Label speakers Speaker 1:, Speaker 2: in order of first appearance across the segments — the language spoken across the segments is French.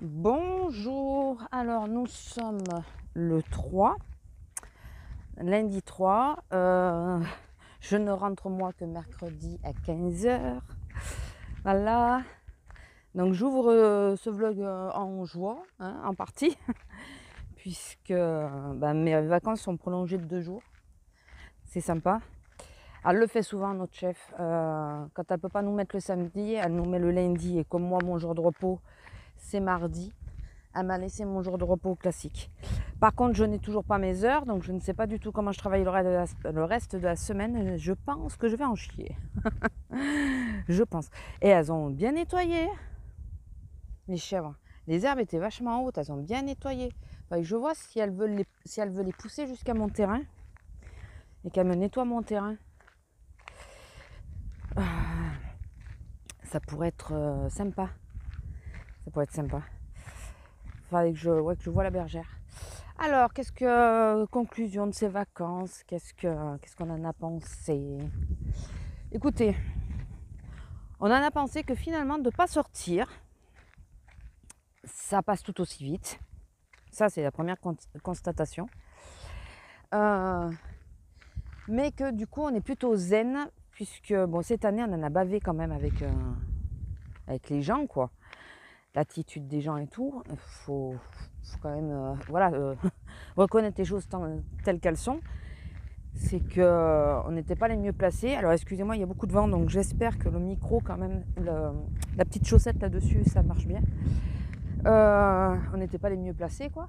Speaker 1: Bonjour, alors nous sommes le 3, lundi 3. Je ne rentre moi que mercredi à 15h. Voilà, donc j'ouvre ce vlog en joie, en partie, puisque mes vacances sont prolongées de 2 jours. C'est sympa. Elle le fait souvent, notre chef. Quand elle ne peut pas nous mettre le samedi, elle nous met le lundi. Et comme moi, mon jour de repos, c'est mardi. Elle m'a laissé mon jour de repos classique. Par contre, je n'ai toujours pas mes heures, donc je ne sais pas du tout comment je travaille le reste de la semaine. Je pense que je vais en chier. Je pense. Et elles ont bien nettoyé, les chèvres. Les herbes étaient vachement hautes, elles ont bien nettoyé. Enfin, je vois si elles veulent les pousser jusqu'à mon terrain et qu'elles me nettoient mon terrain. Ça pourrait être sympa. Ça pourrait être sympa. Faudrait que je vois la bergère. Alors, conclusion de ces vacances, qu'est-ce qu'on en a pensé? Écoutez, on en a pensé que finalement de ne pas sortir, ça passe tout aussi vite. Ça, c'est la première constatation. Mais que du coup, on est plutôt zen, puisque bon, cette année, on en a bavé quand même avec les gens, quoi. L'attitude des gens et tout. Il faut quand même reconnaître les choses telles qu'elles sont. C'est qu'on n'était pas les mieux placés. Alors excusez-moi, il y a beaucoup de vent, donc j'espère que le micro quand même, la petite chaussette là-dessus, ça marche bien. On n'était pas les mieux placés, quoi.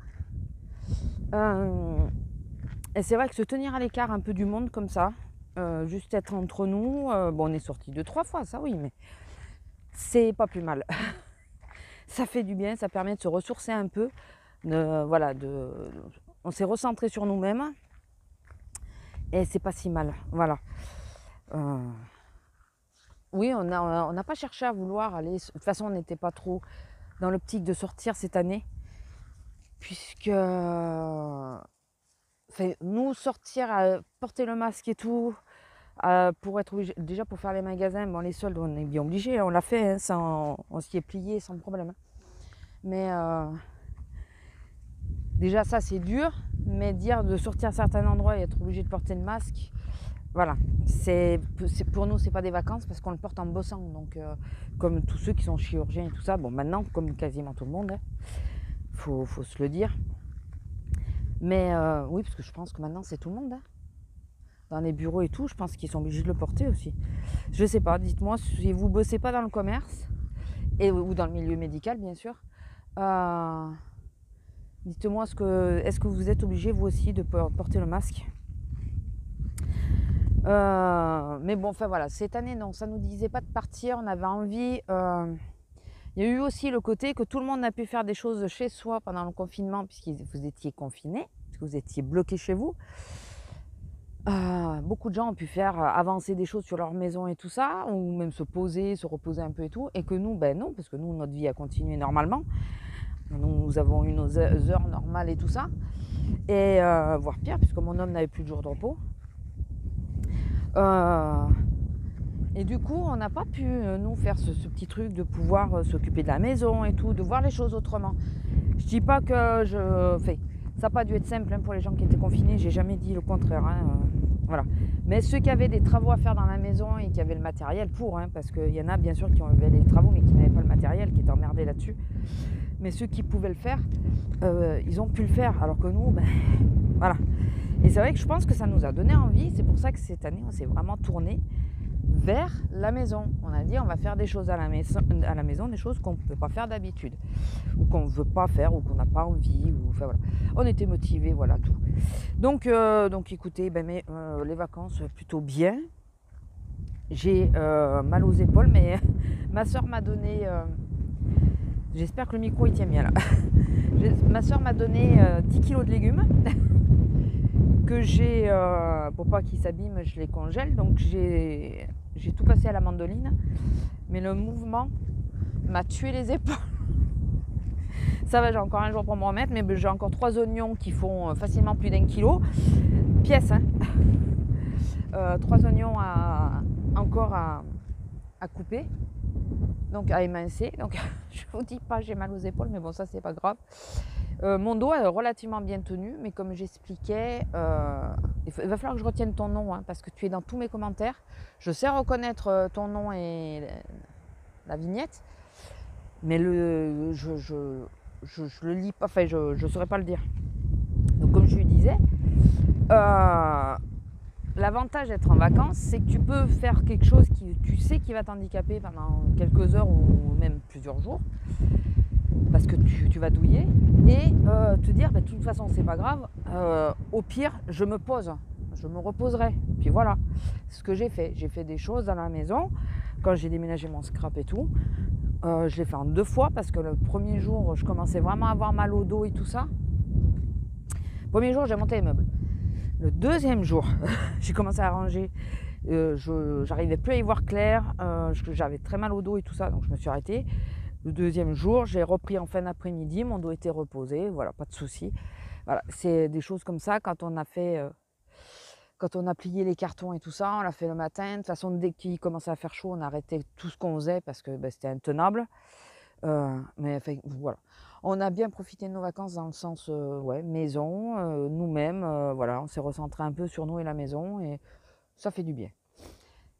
Speaker 1: Et c'est vrai que se tenir à l'écart un peu du monde comme ça, juste être entre nous, bon, on est sortis 2-3 fois, ça oui, mais c'est pas plus mal. Ça fait du bien, ça permet de se ressourcer un peu. On s'est recentré sur nous-mêmes. Et c'est pas si mal, voilà. Oui, on n'a pas cherché à vouloir aller. De toute façon, on n'était pas trop dans l'optique de sortir cette année, puisque nous sortir, porter le masque et tout, pour être obligé, déjà pour faire les magasins, bon, les soldes, on est bien obligé, on l'a fait, on s'y est plié sans problème. Mais déjà ça c'est dur, mais dire de sortir à certains endroits et être obligé de porter le masque, voilà, pour nous c'est pas des vacances parce qu'on le porte en bossant, donc comme tous ceux qui sont chirurgiens et tout ça, bon maintenant comme quasiment tout le monde, faut se le dire. Mais oui, parce que je pense que maintenant c'est tout le monde, dans les bureaux et tout, je pense qu'ils sont obligés de le porter aussi. Je sais pas, dites-moi si vous bossez pas dans le commerce ou dans le milieu médical bien sûr. Dites-moi est-ce que vous êtes obligé vous aussi de porter le masque? Mais bon, enfin voilà, cette année non, ça nous disait pas de partir, on avait envie. Il y a eu aussi le côté que tout le monde a pu faire des choses chez soi pendant le confinement, puisque vous étiez confinés, puisque vous étiez bloqués chez vous. Beaucoup de gens ont pu faire avancer des choses sur leur maison et tout ça, ou même se reposer un peu et tout, et que nous, ben non, parce que nous, notre vie a continué normalement. Nous avons eu nos heures normales et tout ça, et voire pire, puisque mon homme n'avait plus de jour de repos. Et du coup, on n'a pas pu, nous, faire ce petit truc de pouvoir s'occuper de la maison et tout, de voir les choses autrement. Je dis pas que ça n'a pas dû être simple pour les gens qui étaient confinés, j'ai jamais dit le contraire. Voilà. Mais ceux qui avaient des travaux à faire dans la maison et qui avaient le matériel parce qu'il y en a bien sûr qui avaient des travaux mais qui n'avaient pas le matériel, qui étaient emmerdés là-dessus. Mais ceux qui pouvaient le faire, ils ont pu le faire, alors que nous, voilà. Et c'est vrai que je pense que ça nous a donné envie, c'est pour ça que cette année, on s'est vraiment tourné vers la maison. On a dit on va faire des choses à la maison, des choses qu'on ne peut pas faire d'habitude, ou qu'on ne veut pas faire, ou qu'on n'a pas envie, voilà. On était motivés, voilà tout. Donc écoutez, les vacances plutôt bien. J'ai mal aux épaules, mais ma soeur m'a donné, j'espère que le micro il tient bien là. Ma soeur m'a donné 10 kilos de légumes que j'ai, pour pas qu'ils s'abîment, je les congèle, donc j'ai tout passé à la mandoline, mais le mouvement m'a tué les épaules. Ça va, j'ai encore un jour pour me remettre, mais j'ai encore 3 oignons qui font facilement plus d'1 kilo pièce, 3 oignons encore à couper, donc à émincer. Donc je vous dis pas, j'ai mal aux épaules, mais bon, ça c'est pas grave. Mon dos est relativement bien tenu, mais comme j'expliquais, il va falloir que je retienne ton nom, hein, parce que tu es dans tous mes commentaires. Je sais reconnaître ton nom et la vignette, mais je le lis pas, enfin je saurais pas le dire. Donc comme je lui disais, l'avantage d'être en vacances, c'est que tu peux faire quelque chose qui tu sais qui va t'handicaper pendant quelques heures ou même plusieurs jours, parce que tu vas douiller, et te dire, de toute façon c'est pas grave, au pire je me pose, je me reposerai, puis voilà. C'est ce que j'ai fait des choses dans la maison, quand j'ai déménagé mon scrap et tout, je l'ai fait en 2 fois, parce que le premier jour je commençais vraiment à avoir mal au dos et tout ça. Le premier jour j'ai monté les meubles. Le deuxième jour, j'ai commencé à ranger, j'arrivais plus à y voir clair, j'avais très mal au dos et tout ça, donc je me suis arrêtée. Le deuxième jour, j'ai repris en fin d'après-midi, mon dos était reposé, voilà, pas de souci. Voilà, c'est des choses comme ça quand on a fait, quand on a plié les cartons et tout ça, on l'a fait le matin. De toute façon, dès qu'il commençait à faire chaud, on arrêtait tout ce qu'on faisait parce que c'était intenable. Mais enfin, voilà. On a bien profité de nos vacances dans le sens, ouais, maison, nous-mêmes, voilà, on s'est recentré un peu sur nous et la maison, et ça fait du bien.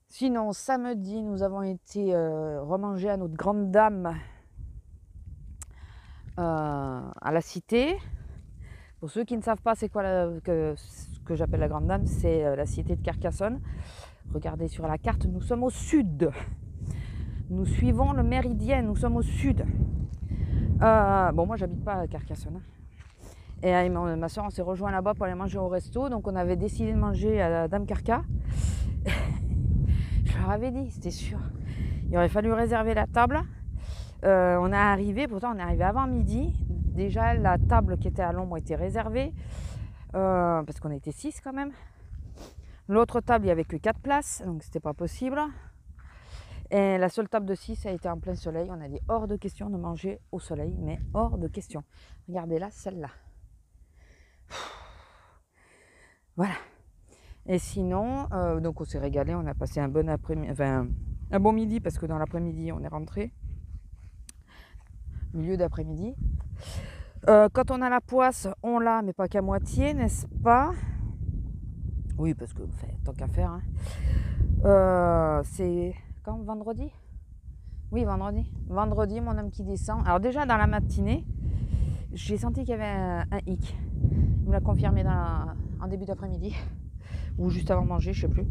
Speaker 1: Sinon, samedi, nous avons été remanger à notre grande dame à la Cité. Pour ceux qui ne savent pas c'est quoi ce que j'appelle la grande dame, c'est la Cité de Carcassonne. Regardez sur la carte, nous sommes au sud. Nous suivons le méridien, nous sommes au sud. Bon, moi j'habite pas à Carcassonne. Et ma soeur, on s'est rejoint là-bas pour aller manger au resto. Donc on avait décidé de manger à la Dame Carca. Je leur avais dit, c'était sûr. Il aurait fallu réserver la table. On est arrivé, pourtant on est arrivé avant midi. Déjà la table qui était à l'ombre était réservée. Parce qu'on était 6 quand même. L'autre table, il n'y avait que 4 places, donc c'était pas possible. Et la seule table de 6 a été en plein soleil. On a dit hors de question de manger au soleil, mais hors de question. Regardez là, celle-là. Voilà. Et sinon, donc on s'est régalé, on a passé un bon après-midi, enfin un bon midi, parce que dans l'après-midi on est rentré, milieu d'après-midi. Quand on a la poisse, on l'a, mais pas qu'à moitié, n'est-ce pas? Oui, parce que tant qu'à faire, hein. C'est quand, vendredi? Oui, vendredi. Vendredi, mon homme qui descend. Alors déjà dans la matinée, j'ai senti qu'il y avait un hic. Il me l'a confirmé en début d'après-midi, ou juste avant de manger, je sais plus.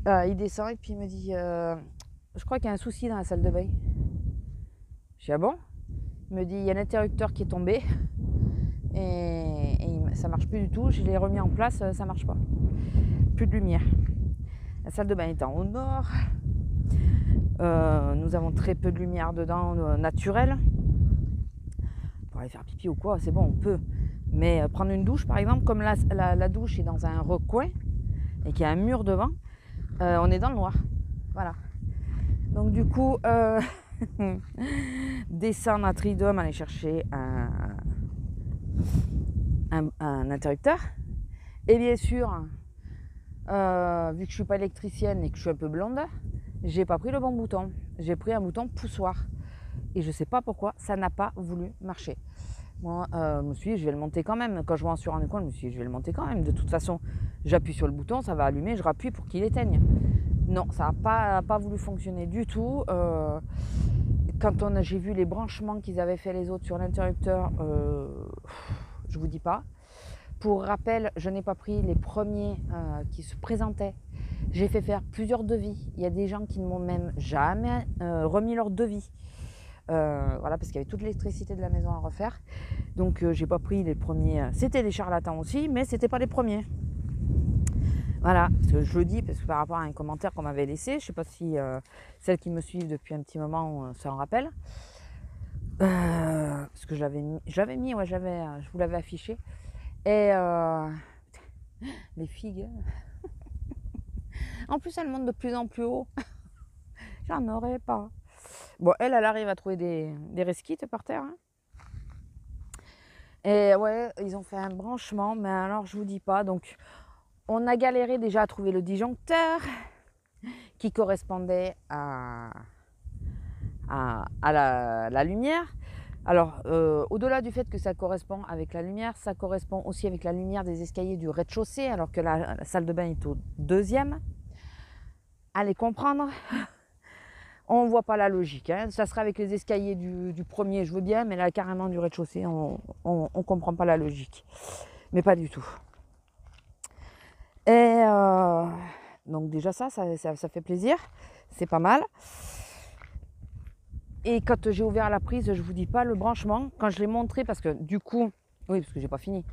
Speaker 1: Il descend et puis il me dit, je crois qu'il y a un souci dans la salle de bain. Je dis, ah bon? Il me dit, il y a l'interrupteur qui est tombé et ça marche plus du tout. Je l'ai remis en place, ça marche pas. Plus de lumière. La salle de bain étant au nord, nous avons très peu de lumière dedans, naturelle. Pour aller faire pipi ou quoi, c'est bon, on peut. Mais prendre une douche, par exemple, comme la douche est dans un recoin et qu'il y a un mur devant, on est dans le noir. Voilà. Donc du coup, descendre à Tridom, aller chercher un interrupteur. Et bien sûr, vu que je ne suis pas électricienne et que je suis un peu blonde, j'ai pas pris le bon bouton. J'ai pris un bouton poussoir. Et je ne sais pas pourquoi, ça n'a pas voulu marcher. Moi, je me suis dit, je vais le monter quand même. Quand je m'en suis rendu compte, je me suis dit, je vais le monter quand même. De toute façon, j'appuie sur le bouton, ça va allumer, je rappuie pour qu'il éteigne. Non, ça n'a pas voulu fonctionner du tout. Quand j'ai vu les branchements qu'ils avaient fait les autres sur l'interrupteur, je vous dis pas. Pour rappel, je n'ai pas pris les premiers qui se présentaient. J'ai fait faire plusieurs devis. Il y a des gens qui ne m'ont même jamais remis leur devis. Voilà, parce qu'il y avait toute l'électricité de la maison à refaire. Donc j'ai pas pris les premiers. C'était des charlatans aussi, mais c'était pas les premiers. Voilà, parce que je le dis parce que par rapport à un commentaire qu'on m'avait laissé, je sais pas si celles qui me suivent depuis un petit moment s'en rappellent. Parce que je vous l'avais affiché. Et les figues. En plus, elles montent de plus en plus haut. J'en aurais pas. Bon, elle arrive à trouver des resquites par terre. Hein. Et ouais, ils ont fait un branchement, mais alors je vous dis pas. Donc, on a galéré déjà à trouver le disjoncteur qui correspondait à la lumière. Alors, au-delà du fait que ça correspond avec la lumière, ça correspond aussi avec la lumière des escaliers du rez-de-chaussée, alors que la salle de bain est au deuxième. Allez comprendre, on ne voit pas la logique. Hein. Ça serait avec les escaliers du premier, je veux bien, mais là, carrément du rez-de-chaussée, on ne comprend pas la logique. Mais pas du tout. Et donc déjà ça fait plaisir, c'est pas mal. Et quand j'ai ouvert la prise, je vous dis pas le branchement, quand je l'ai montré, parce que du coup, oui parce que j'ai pas fini,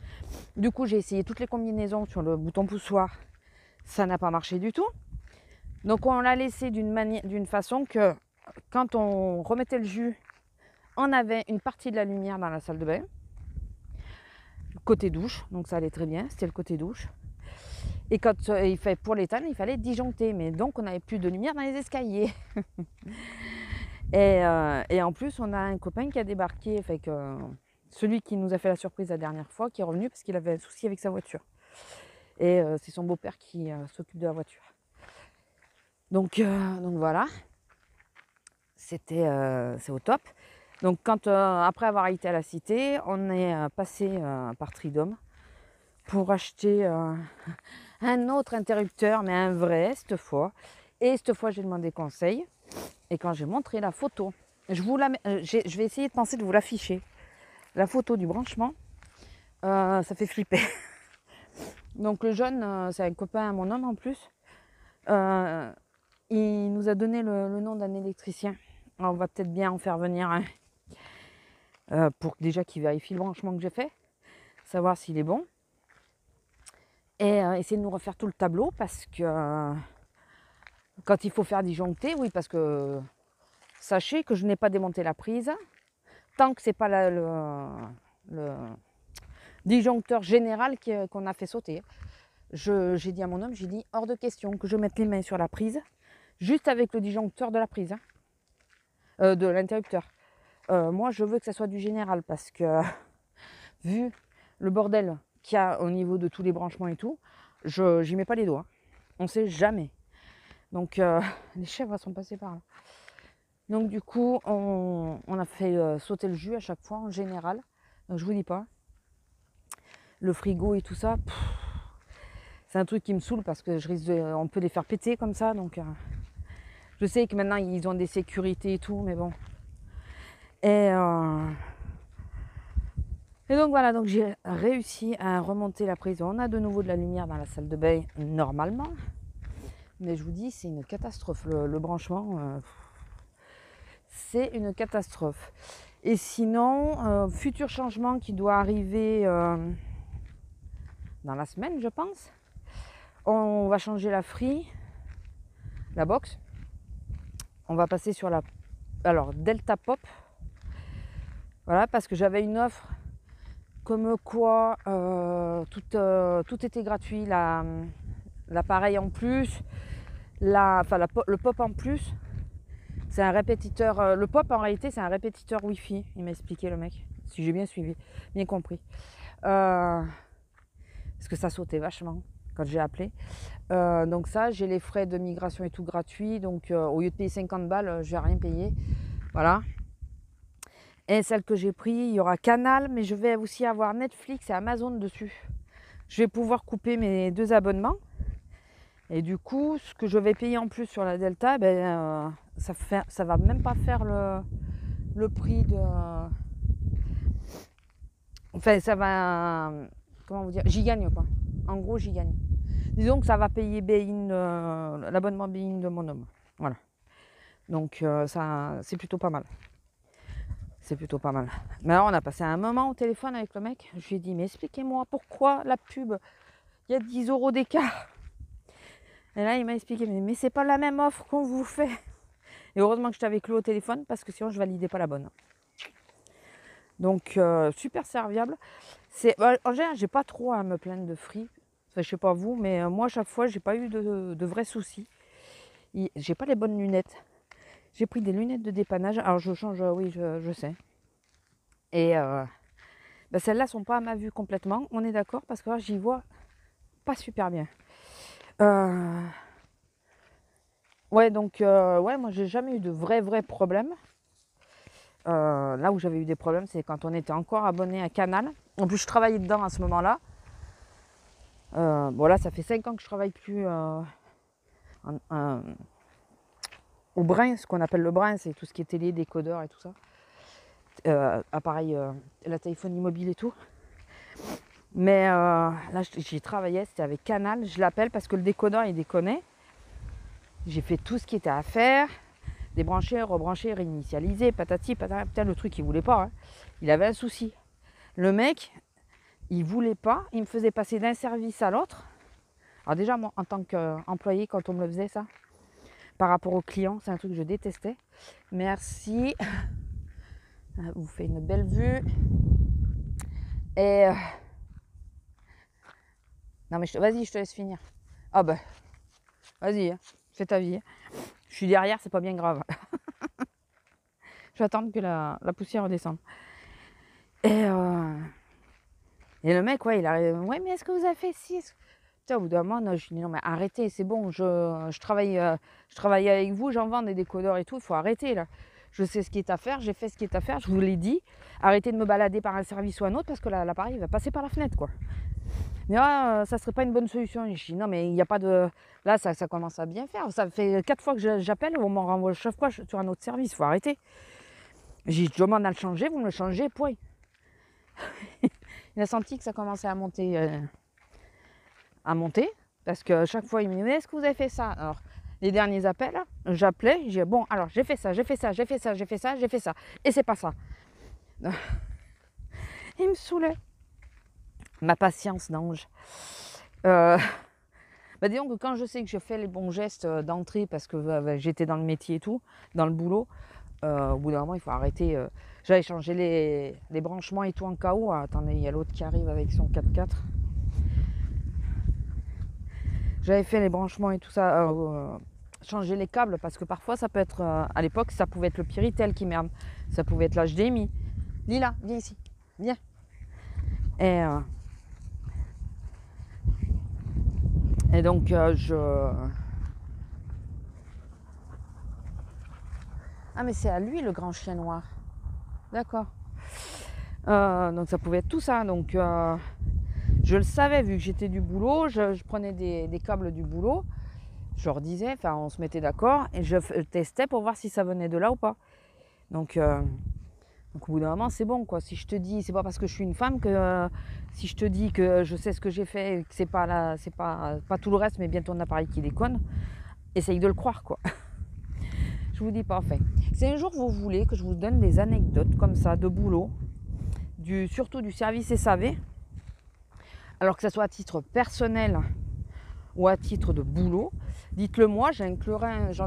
Speaker 1: du coup j'ai essayé toutes les combinaisons sur le bouton poussoir, ça n'a pas marché du tout. Donc on l'a laissé d'une façon que quand on remettait le jus, on avait une partie de la lumière dans la salle de bain, côté douche, donc ça allait très bien, c'était le côté douche. Et quand il fait pour l'étang, il fallait disjoncter, mais donc on n'avait plus de lumière dans les escaliers. Et en plus, on a un copain qui a débarqué, fait que celui qui nous a fait la surprise la dernière fois, qui est revenu parce qu'il avait un souci avec sa voiture. Et c'est son beau-père qui s'occupe de la voiture. Donc voilà, c'est au top. Donc après avoir été à la cité, on est passé par Tridom pour acheter un autre interrupteur, mais un vrai cette fois. Et cette fois, j'ai demandé conseil. Et quand j'ai montré la photo, je vais essayer de penser de vous l'afficher. La photo du branchement, ça fait flipper. Donc le jeune, c'est un copain à mon homme en plus. Il nous a donné le nom d'un électricien. Alors, on va peut-être bien en faire venir un. Pour déjà qu'il vérifie le branchement que j'ai fait. Savoir s'il est bon. Et essayer de nous refaire tout le tableau parce que quand il faut faire disjoncter, oui, parce que sachez que je n'ai pas démonté la prise tant que c'est pas le disjoncteur général qu'on a fait sauter. J'ai dit à mon homme, j'ai dit hors de question que je mette les mains sur la prise, juste avec le disjoncteur de la prise, de l'interrupteur. Moi, je veux que ça soit du général parce que vu le bordel qu'il y a au niveau de tous les branchements et tout, j'y mets pas les doigts. On sait jamais. Donc les chèvres sont passées par là. Donc du coup, on a fait sauter le jus à chaque fois en général. Donc je vous dis pas. Le frigo et tout ça, c'est un truc qui me saoule parce que on peut les faire péter comme ça. Donc je sais que maintenant ils ont des sécurités et tout, mais bon. Et donc voilà, donc j'ai réussi à remonter la prise. On a de nouveau de la lumière dans la salle de bain normalement. Mais je vous dis, c'est une catastrophe. Le branchement, c'est une catastrophe. Et sinon, futur changement qui doit arriver dans la semaine, je pense. On va changer la free, la box. On va passer sur alors Delta Pop. Voilà, parce que j'avais une offre comme quoi tout était gratuit. L'appareil en plus, le pop en plus. C'est un répétiteur. Le pop en réalité c'est un répétiteur Wi-Fi. Il m'a expliqué le mec. Si j'ai bien suivi, bien compris. Parce que ça sautait vachement quand j'ai appelé. Donc ça, j'ai les frais de migration et tout gratuit. Donc au lieu de payer 50 balles, je vais rien payer. Voilà. Et celle que j'ai pris, il y aura Canal, mais je vais aussi avoir Netflix et Amazon dessus. Je vais pouvoir couper mes 2 abonnements. Et du coup, ce que je vais payer en plus sur la Delta, ça va même pas faire le prix de... Enfin, ça va... Comment vous dire? J'y gagne quoi. En gros, j'y gagne. Disons que ça va payer l'abonnement Bein de mon homme. Voilà. Donc ça, c'est plutôt pas mal. C'est plutôt pas mal. Mais alors, on a passé un moment au téléphone avec le mec. Je lui ai dit, mais expliquez-moi pourquoi la pub, il y a 10 € d'écart. Et là, il m'a expliqué, mais c'est pas la même offre qu'on vous fait. Et heureusement que je t'avais clos au téléphone parce que sinon, je validais pas la bonne. Donc, super serviable. En général, j'ai pas trop à me plaindre de Free. Enfin, je sais pas vous, mais moi, à chaque fois, j'ai pas eu de vrais soucis. J'ai pas les bonnes lunettes. J'ai pris des lunettes de dépannage. Alors je change, oui, je sais. Et celles-là sont pas à ma vue complètement. On est d'accord parce que là, j'y vois pas super bien. Ouais, donc ouais, moi j'ai jamais eu de vrais problèmes. là où j'avais eu des problèmes, c'est quand on était encore abonné à Canal. En plus, je travaillais dedans à ce moment-là. Bon, là, ça fait 5 ans que je travaille plus au brin, ce qu'on appelle le brin, c'est tout ce qui est télé, décodeur et tout ça. Appareil, la téléphonie mobile et tout. Mais là, j'y travaillais, c'était avec Canal. Je l'appelle parce que le décodeur, il déconnait. J'ai fait tout ce qui était à faire. Débrancher, rebrancher, réinitialiser, patati, patata. Putain, le truc, il voulait pas. Hein. Il avait un souci. Le mec, il voulait pas. Il me faisait passer d'un service à l'autre. Alors déjà, moi, en tant qu'employé, quand on me le faisait, ça, par rapport aux clients, c'est un truc que je détestais. Merci. Vous faites une belle vue. Et... non, mais vas-y, je te laisse finir. Ah ben, vas-y, hein, fais ta vie. Je suis derrière, c'est pas bien grave. Je vais attendre que la poussière redescende. Et le mec, ouais, il arrive. Ouais, mais est-ce que vous avez fait ci? Putain, au bout d'un moment, je lui dis non, mais arrêtez, c'est bon, je travaille avec vous, j'en vends des décodeurs et tout, il faut arrêter là. Je sais ce qui est à faire, j'ai fait ce qui est à faire, je vous l'ai dit. Arrêtez de me balader par un service ou un autre parce que l'appareil va passer par la fenêtre, quoi. Mais là, ça serait pas une bonne solution. Je dis non, mais il n'y a pas de. Là, ça commence à bien faire. Ça fait 4 fois que j'appelle, on m'en renvoie chaque fois sur un autre service, il faut arrêter. J'ai dit je demande à le changer, vous me le changez, point. Il a senti que ça commençait à monter. Parce que chaque fois, il me dit mais est-ce que vous avez fait ça? Alors, les derniers appels, j'appelais, j'ai dit bon, alors j'ai fait ça. Et c'est pas ça. Il me saoulait. Ma patience d'ange. Disons que quand je sais que je fais les bons gestes d'entrée parce que j'étais dans le métier et tout, dans le boulot, au bout d'un moment, il faut arrêter. J'avais changé les branchements et tout en cas où. Attendez, il y a l'autre qui arrive avec son 4x4. J'avais fait les branchements et tout ça, changer les câbles parce que parfois ça peut être, à l'époque, ça pouvait être le Piritel qui merde, ça pouvait être l'HDMI. Lila, viens ici, viens. Et donc Ah mais c'est à lui le grand chien noir. D'accord. Donc ça pouvait être tout ça. Donc je le savais vu que j'étais du boulot. Je prenais des câbles du boulot. Je leur disais, enfin on se mettait d'accord et je testais pour voir si ça venait de là ou pas. Donc au bout d'un moment c'est bon quoi. Si je te dis, c'est pas parce que je suis une femme que si je te dis que je sais ce que j'ai fait, que c'est pas tout le reste, mais bien ton appareil qui déconne, essaye de le croire quoi. Je vous dis pas, enfin. Si un jour vous voulez que je vous donne des anecdotes comme ça de boulot, surtout du service SAV, alors que ça soit à titre personnel ou à titre de boulot, dites-le moi, j'en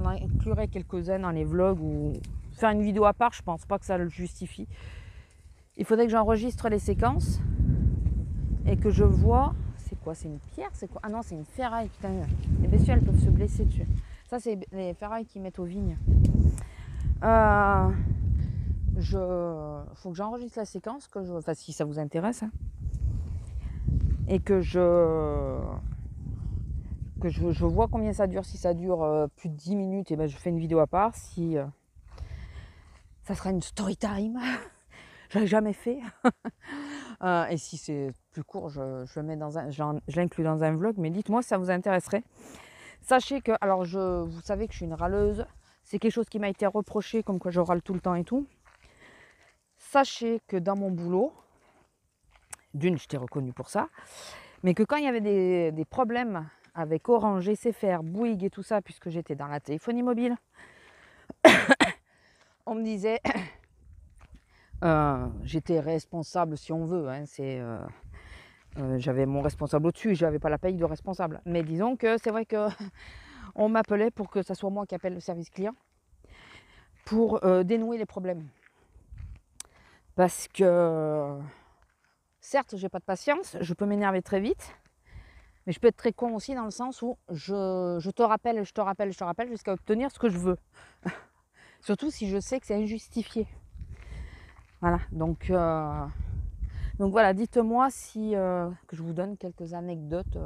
Speaker 1: inclurai quelques-uns dans les vlogs ou faire une vidéo à part, je pense pas que ça le justifie. Il faudrait que j'enregistre les séquences et que je vois. C'est quoi? C'est une pierre? C'est quoi? Ah non, c'est une ferraille, putain. Les bestioles peuvent se blesser dessus. Ça, c'est les ferrailles qu'ils mettent aux vignes. Faut que j'enregistre la séquence, enfin si ça vous intéresse, hein, et que je vois combien ça dure. Si ça dure plus de 10 minutes, et ben je fais une vidéo à part. Si ça sera une story time, je l'ai jamais fait. Et si c'est plus court, je l'inclus dans un vlog. Mais dites-moi si ça vous intéresserait. Sachez que, alors vous savez que je suis une râleuse. C'est quelque chose qui m'a été reproché, comme quoi je râle tout le temps et tout. Sachez que dans mon boulot, d'une, je t'ai reconnu pour ça, mais que quand il y avait des problèmes avec Orange, SFR, Bouygues et tout ça, puisque j'étais dans la téléphonie mobile, on me disait, j'étais responsable si on veut, hein, j'avais mon responsable au-dessus, je n'avais pas la paye de responsable. Mais disons que c'est vrai que on m'appelait pour que ça soit moi qui appelle le service client pour dénouer les problèmes. Parce que, certes, j'ai pas de patience, je peux m'énerver très vite, mais je peux être très con aussi dans le sens où je te rappelle jusqu'à obtenir ce que je veux. Surtout si je sais que c'est injustifié. Voilà, donc voilà, dites-moi si que je vous donne quelques anecdotes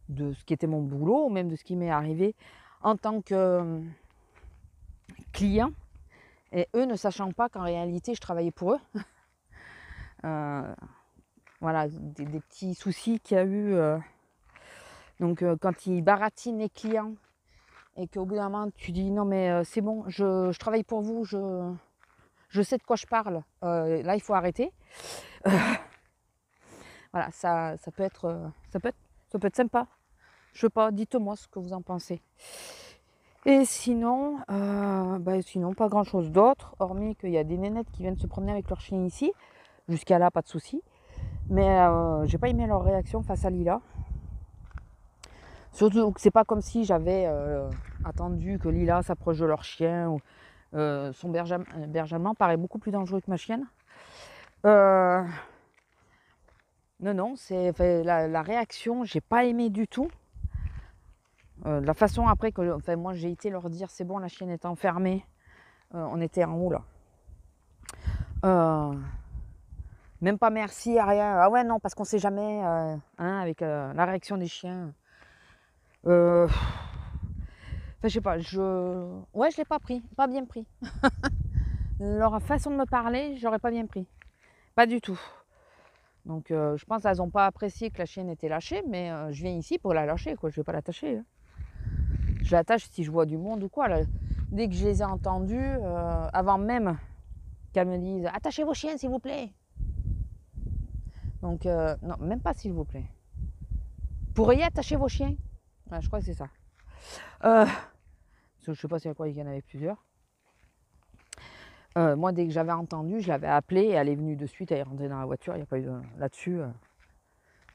Speaker 1: de ce qui était mon boulot, ou même de ce qui m'est arrivé en tant que client Et eux ne sachant pas qu'en réalité, je travaillais pour eux. Voilà, des petits soucis qu'il y a eu. Donc, quand ils baratinent les clients et qu'au bout d'un moment, tu dis non, mais c'est bon, je travaille pour vous, je sais de quoi je parle. Là, il faut arrêter. Voilà, ça peut être sympa. Je sais pas, dites-moi ce que vous en pensez. Et sinon, sinon pas grand chose d'autre, hormis qu'il y a des nénettes qui viennent se promener avec leur chien ici. Jusqu'à là, pas de souci. Mais j'ai pas aimé leur réaction face à Lila. Surtout que c'est pas comme si j'avais attendu que Lila s'approche de leur chien. Ou, son berger allemand paraît beaucoup plus dangereux que ma chienne. Non, c'est la réaction, j'ai pas aimé du tout. La façon après que moi j'ai été leur dire c'est bon, la chienne est enfermée. On était en haut là. Même pas merci, rien. Ah ouais non, parce qu'on sait jamais avec la réaction des chiens. Je sais pas, je l'ai pas pris, pas bien pris. Leur façon de me parler, j'aurais pas bien pris. Pas du tout. Donc je pense qu'elles n'ont pas apprécié que la chienne était lâchée, mais je viens ici pour la lâcher, quoi. Je vais pas l'attacher. Hein. Je l'attache si je vois du monde ou quoi. Là. Dès que je les ai entendus, avant même qu'elles me disent « Attachez vos chiens, s'il vous plaît !» Donc, non, même pas s'il vous plaît. Pourriez attacher vos chiens? Ouais, je crois que c'est ça. Parce que je sais pas si il y en avait plusieurs. Moi, dès que j'avais entendu, je l'avais appelée et elle est venue de suite, elle est rentrée dans la voiture, il n'y a pas eu là-dessus.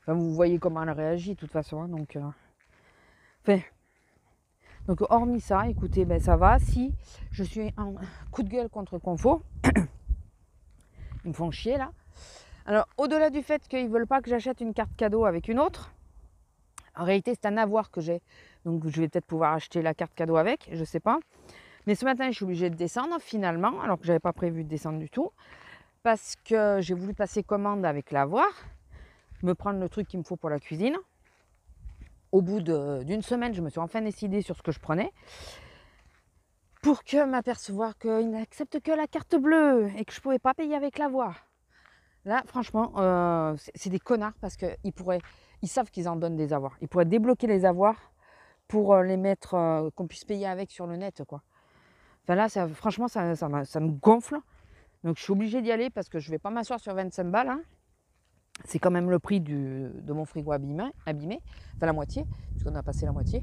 Speaker 1: Enfin, vous voyez comment elle réagit de toute façon. Hein, donc, hormis ça, écoutez, ben, ça va. Si je suis en coup de gueule contre Confo, ils me font chier là. Alors, au-delà du fait qu'ils ne veulent pas que j'achète une carte cadeau avec une autre, en réalité, c'est un avoir que j'ai. Donc, je vais peut-être pouvoir acheter la carte cadeau avec, je ne sais pas. Mais ce matin, je suis obligée de descendre finalement, alors que je n'avais pas prévu de descendre du tout. Parce que j'ai voulu passer commande avec l'avoir, me prendre le truc qu'il me faut pour la cuisine. Au bout d'une semaine, je me suis enfin décidée sur ce que je prenais. Pour que m'apercevoir qu'ils n'acceptent que la carte bleue et que je ne pouvais pas payer avec l'avoir. Là, franchement, c'est des connards parce qu'ils savent qu'ils en donnent des avoirs. Ils pourraient débloquer les avoirs pour les mettre, qu'on puisse payer avec sur le net, quoi. Enfin là, franchement, ça me gonfle. Donc je suis obligée d'y aller parce que je ne vais pas m'asseoir sur 25 balles. Hein. C'est quand même le prix de mon frigo abîmé. Enfin la moitié, puisqu'on a passé la moitié.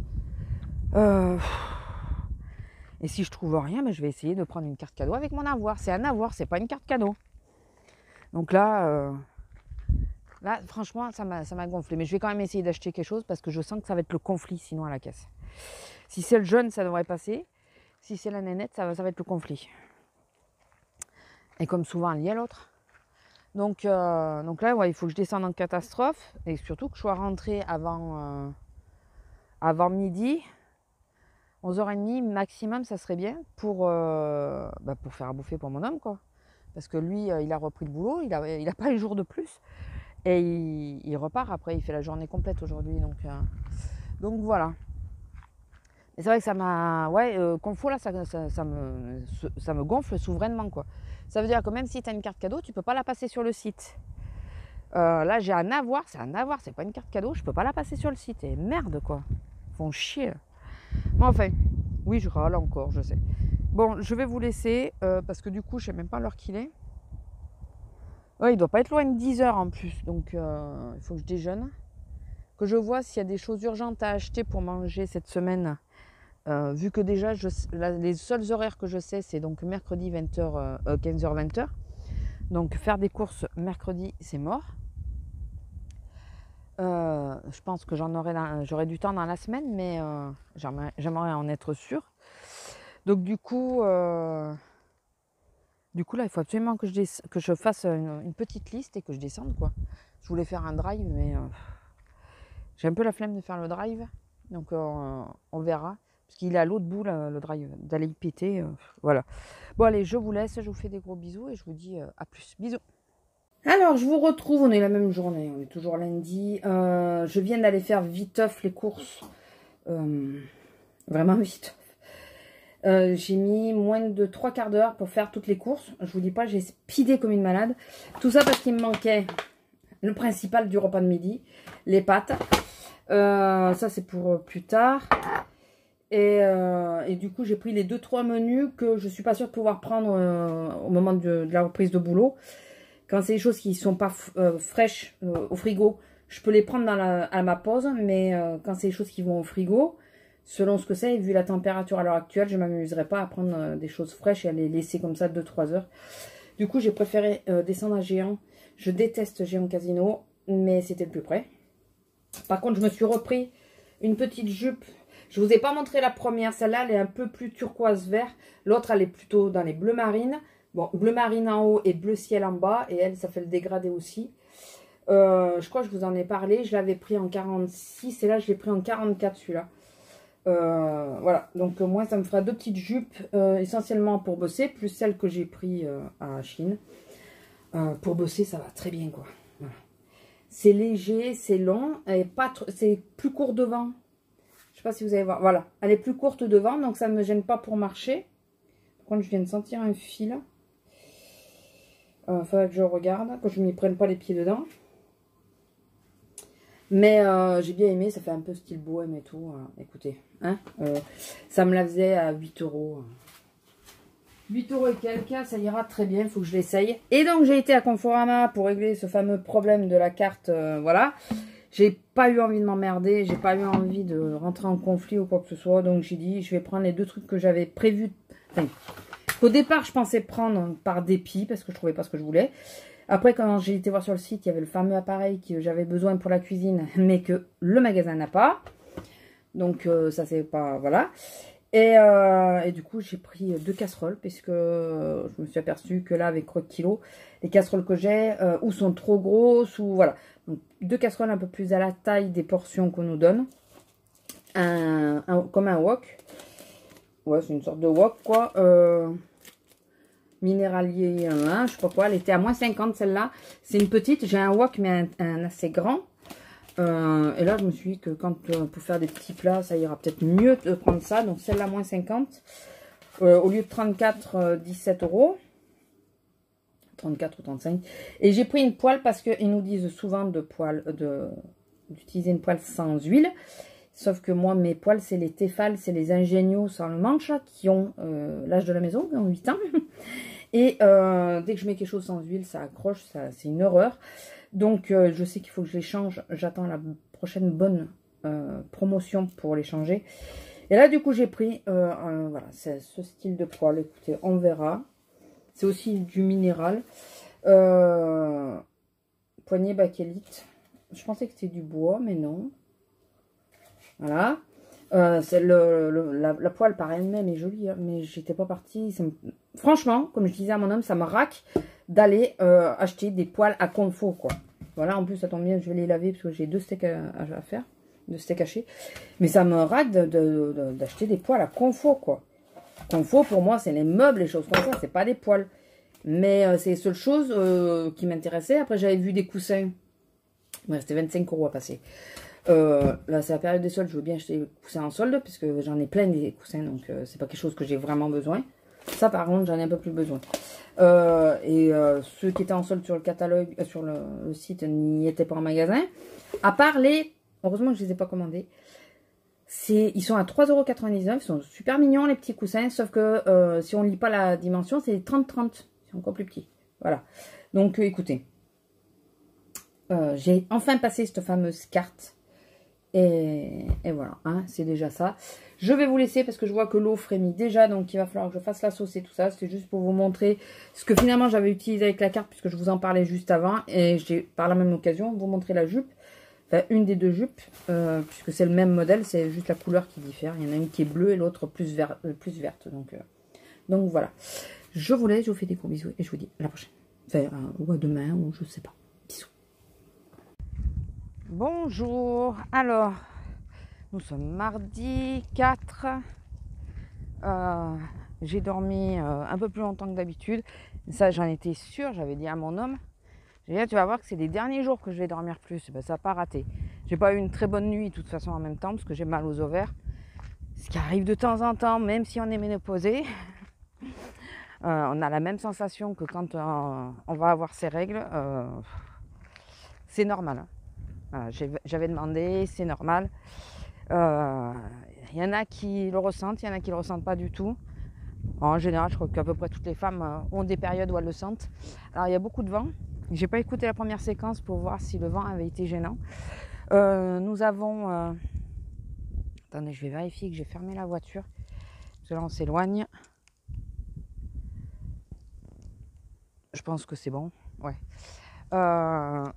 Speaker 1: Et si je trouve rien, ben, je vais essayer de prendre une carte cadeau avec mon avoir. C'est un avoir, c'est pas une carte cadeau. Donc là, franchement, ça m'a gonflé. Mais je vais quand même essayer d'acheter quelque chose parce que je sens que ça va être le conflit sinon à la caisse. Si c'est le jeune, ça devrait passer. Si c'est la nénette, ça va être le conflit. Et comme souvent, il y a l'autre. Donc là, ouais, il faut que je descende en catastrophe et surtout que je sois rentrée avant midi. 11h30 maximum, ça serait bien pour faire à bouffer pour mon homme, quoi. Parce que lui, il a repris le boulot, il a pas les jours de plus. Et il repart après, il fait la journée complète aujourd'hui. Donc voilà. Et c'est vrai que ça m'a... Ouais, Confo, là, ça me gonfle souverainement, quoi. Ça veut dire que même si tu as une carte cadeau, tu ne peux pas la passer sur le site. Là, j'ai un avoir, c'est pas une carte cadeau, je ne peux pas la passer sur le site. Et merde, quoi. Ils font chier. Bon, enfin, oui, je râle encore, je sais. Bon, je vais vous laisser, parce que du coup, je ne sais même pas l'heure qu'il est. Ouais, il doit pas être loin de 10h en plus, donc il faut que je déjeune. Que je vois s'il y a des choses urgentes à acheter pour manger cette semaine. Vu que déjà, les seuls horaires que je sais, c'est donc mercredi 20h, 15h, 20h. Donc faire des courses mercredi, c'est mort. Je pense que j'aurai du temps dans la semaine, mais j'aimerais en être sûre. Donc du coup, là, il faut absolument que je fasse une petite liste et que je descende, quoi. Je voulais faire un drive, mais j'ai un peu la flemme de faire le drive. Donc on verra. Parce qu'il est à l'autre bout, là, le drive, d'aller y péter. Voilà. Bon, allez, je vous laisse. Je vous fais des gros bisous et je vous dis à plus. Bisous. Alors, je vous retrouve. On est la même journée. On est toujours lundi. Je viens d'aller faire viteuf les courses. Vraiment viteuf. J'ai mis moins de 3/4 d'heure pour faire toutes les courses. Je vous dis pas, j'ai speedé comme une malade. Tout ça parce qu'il me manquait le principal du repas de midi, les pâtes. Ça c'est pour plus tard. Et du coup, j'ai pris les 2-3 menus que je suis pas sûre de pouvoir prendre au moment de la reprise de boulot. Quand c'est des choses qui sont pas fraîches au frigo, je peux les prendre à ma pause. Mais quand c'est des choses qui vont au frigo, selon ce que c'est, et vu la température à l'heure actuelle, je ne m'amuserai pas à prendre des choses fraîches et à les laisser comme ça 2-3 heures. Du coup, j'ai préféré descendre à Géant. Je déteste Géant Casino, mais c'était le plus près. Par contre, je me suis repris une petite jupe. Je ne vous ai pas montré la première. Celle-là, elle est un peu plus turquoise vert. L'autre, elle est plutôt dans les bleus marines. Bon, bleu marine en haut et bleu ciel en bas. Et elle, ça fait le dégradé aussi. Je crois que je vous en ai parlé. Je l'avais pris en 46 et là, je l'ai pris en 44 celui-là. Voilà, donc moi ça me fera 2 petites jupes essentiellement pour bosser, plus celle que j'ai pris à Chine. Pour bosser, ça va très bien quoi. Voilà. C'est léger, c'est long, et pas c'est plus court devant. Je sais pas si vous allez voir. Voilà, elle est plus courte devant, donc ça ne me gêne pas pour marcher. Par contre, je viens de sentir un fil. Faudrait que je regarde, que je ne m'y prenne pas les pieds dedans. Mais j'ai bien aimé, ça fait un peu style bohème et tout. Écoutez, hein, ça me la faisait à 8 €. 8 € et quelques, ça ira très bien, il faut que je l'essaye. Et donc j'ai été à Conforama pour régler ce fameux problème de la carte, voilà. J'ai pas eu envie de m'emmerder, j'ai pas eu envie de rentrer en conflit ou quoi que ce soit. Donc j'ai dit, je vais prendre les 2 trucs que j'avais prévus. Enfin, au départ, je pensais prendre par dépit, parce que je trouvais pas ce que je voulais. Après, quand j'ai été voir sur le site, il y avait le fameux appareil que j'avais besoin pour la cuisine, mais que le magasin n'a pas. Donc, ça, c'est pas... Voilà. Et du coup, j'ai pris 2 casseroles, puisque je me suis aperçue que là, avec Croque Kilo, les casseroles que j'ai, ou sont trop grosses, ou voilà. Donc, 2 casseroles un peu plus à la taille des portions qu'on nous donne. Comme un wok. Ouais, c'est une sorte de wok, quoi. Minéralier, je sais pas quoi, elle était à moins 50 celle-là. C'est une petite, j'ai un wok mais un assez grand. Et là, je me suis dit que quand pour faire des petits plats, ça ira peut-être mieux de prendre ça. Donc celle-là, moins 50. Au lieu de 34, 17 €. 34 ou 35. Et j'ai pris une poêle parce qu'ils nous disent souvent d'utiliser une poêle sans huile. Sauf que moi, mes poêles, c'est les Tefal, c'est les Ingeniaux sans le manche, qui ont l'âge de la maison, qui ont 8 ans. Et dès que je mets quelque chose sans huile, ça accroche, c'est une horreur. Donc, je sais qu'il faut que je les change. J'attends la prochaine bonne promotion pour les changer. Et là, du coup, j'ai pris, voilà, c'est ce style de poêle. Écoutez, on verra. C'est aussi du minéral. Poignée bakélite. Je pensais que c'était du bois, mais non. Voilà. La poêle par elle-même est jolie, hein, mais j'étais pas partie. Franchement, comme je disais à mon homme, ça me raque d'aller acheter des poêles à confo, quoi. Voilà, en plus, ça tombe bien, je vais les laver parce que j'ai 2 steaks à faire, 2 steaks hachés. Mais ça me raque d'acheter des poêles à confo, quoi. Confo, pour moi, c'est les meubles, les choses comme ça, c'est pas des poêles. Mais c'est les seules choses qui m'intéressaient. Après, j'avais vu des coussins. Il me restait 25 € à passer. Là, c'est la période des soldes. Je veux bien acheter des coussins en solde, puisque j'en ai plein des coussins, donc c'est pas quelque chose que j'ai vraiment besoin. Ça, par contre, j'en ai un peu plus besoin. Ceux qui étaient en solde sur le catalogue, sur le site, n'y étaient pas en magasin. À part heureusement que je les ai pas commandés. Ils sont à 3,99 €. Ils sont super mignons, les petits coussins. Sauf que si on lit pas la dimension, c'est 30-30. C'est encore plus petit. Voilà. Donc, écoutez. J'ai enfin passé cette fameuse carte. Et voilà, hein, c'est déjà ça. Je vais vous laisser parce que je vois que l'eau frémit déjà. Donc, il va falloir que je fasse la sauce et tout ça. C'est juste pour vous montrer ce que finalement j'avais utilisé avec la carte, puisque je vous en parlais juste avant. Et j'ai, par la même occasion, vous montrer la jupe. Enfin, une des 2 jupes, puisque c'est le même modèle. C'est juste la couleur qui diffère. Il y en a une qui est bleue et l'autre plus verte. Donc voilà. Je vous laisse, je vous fais des gros bisous. Et je vous dis à la prochaine. Enfin, ou à demain, ou je sais pas. Bisous. Bonjour, alors nous sommes mardi 4, j'ai dormi un peu plus longtemps que d'habitude, ça j'en étais sûre, j'avais dit à mon homme, j'ai dit tu vas voir que c'est les derniers jours que je vais dormir plus, ben, ça n'a pas raté, j'ai pas eu une très bonne nuit de toute façon en même temps parce que j'ai mal aux ovaires, Ce qui arrive de temps en temps, même si on est ménopausé. On a la même sensation que quand on va avoir ses règles. C'est normal. Hein. Voilà, j'avais demandé, c'est normal. Y en a qui le ressentent, il y en a qui le ressentent pas du tout. En général, je crois qu'à peu près toutes les femmes ont des périodes où elles le sentent. Alors, il y a beaucoup de vent. J'ai pas écouté la première séquence pour voir si le vent avait été gênant. Nous avons... Attendez, je vais vérifier que j'ai fermé la voiture. Parce que là, on s'éloigne. Je pense que c'est bon. Ouais.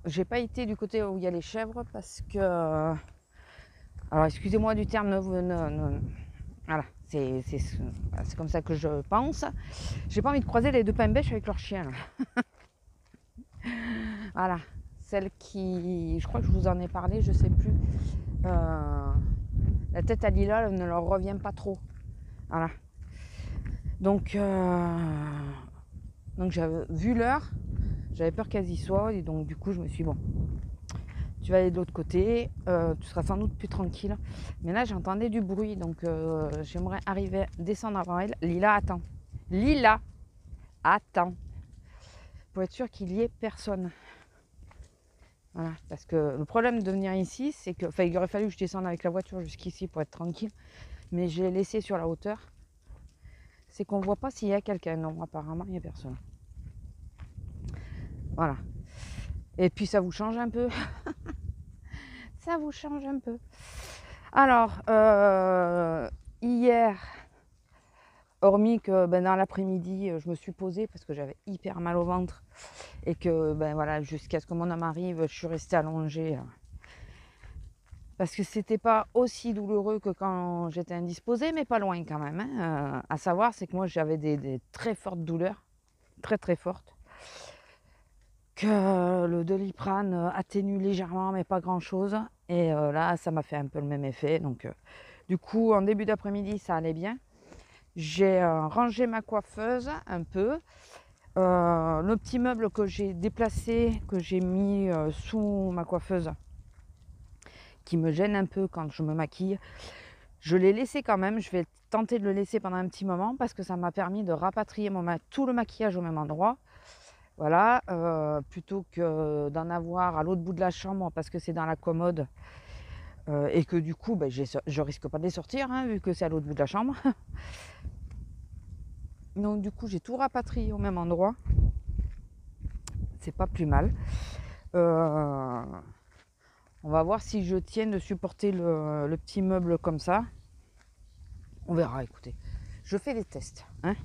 Speaker 1: J'ai pas été du côté où il y a les chèvres parce que... alors, excusez-moi du terme. Voilà, c'est comme ça que je pense. J'ai pas envie de croiser les deux pains-bêches avec leur chien. Voilà. Celle qui... Je crois que je vous en ai parlé, je sais plus. La tête à Lila elle ne leur revient pas trop. Voilà. Donc j'avais vu l'heure, j'avais peur qu'elles y soient, et donc du coup je me suis dit, bon, tu vas aller de l'autre côté, tu seras sans doute plus tranquille. Mais là j'entendais du bruit, donc j'aimerais arriver, descendre avant elle. Lila, attends. Lila, attends. Pour être sûr qu'il y ait personne. Voilà, parce que le problème de venir ici, c'est que, enfin, il aurait fallu que je descende avec la voiture jusqu'ici pour être tranquille, mais je l'ai laissé sur la hauteur. C'est qu'on ne voit pas s'il y a quelqu'un. Non, apparemment, il n'y a personne. Voilà. Et puis, ça vous change un peu. Ça vous change un peu. Alors, hier, hormis que dans l'après-midi, je me suis posée parce que j'avais hyper mal au ventre et que voilà, jusqu'à ce que mon homme arrive, je suis restée allongée parce que c'était pas aussi douloureux que quand j'étais indisposée, mais pas loin quand même. Hein. À savoir, c'est que moi j'avais des très fortes douleurs, très très fortes, que le Doliprane atténue légèrement, mais pas grand chose. Et là, ça m'a fait un peu le même effet. Donc, du coup, en début d'après-midi, ça allait bien. J'ai rangé ma coiffeuse un peu. Le petit meuble que j'ai déplacé, que j'ai mis sous ma coiffeuse, qui me gêne un peu quand je me maquille, je l'ai laissé quand même. Je vais tenter de le laisser pendant un petit moment parce que ça m'a permis de rapatrier tout le maquillage au même endroit. Voilà, plutôt que d'en avoir à l'autre bout de la chambre parce que c'est dans la commode et que du coup, je risque pas de les sortir hein, vu que c'est à l'autre bout de la chambre. Donc du coup, j'ai tout rapatrié au même endroit. C'est pas plus mal. On va voir si je tiens de supporter le petit meuble comme ça. On verra, écoutez. Je fais des tests. Hein.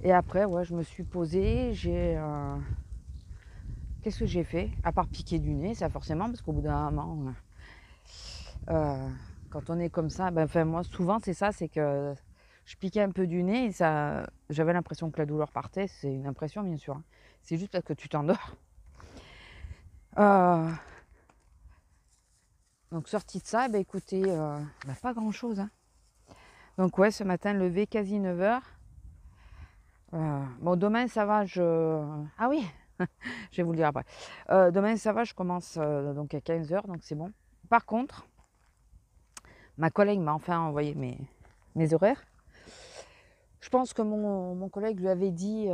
Speaker 1: Et après, ouais, je me suis posée. Qu'est-ce que j'ai fait? À part piquer du nez, ça forcément, parce qu'au bout d'un moment, quand on est comme ça, moi souvent c'est ça, c'est que je piquais un peu du nez et ça, j'avais l'impression que la douleur partait. C'est une impression bien sûr. Hein. C'est juste parce que tu t'endors. Donc sorti de ça, écoutez, pas grand chose. Hein. Donc ouais, ce matin, levé quasi 9h. Bon, demain ça va, ah oui, je vais vous le dire après. Demain ça va, je commence donc à 15h, donc c'est bon. Par contre, ma collègue m'a enfin envoyé mes horaires. Je pense que mon collègue lui avait dit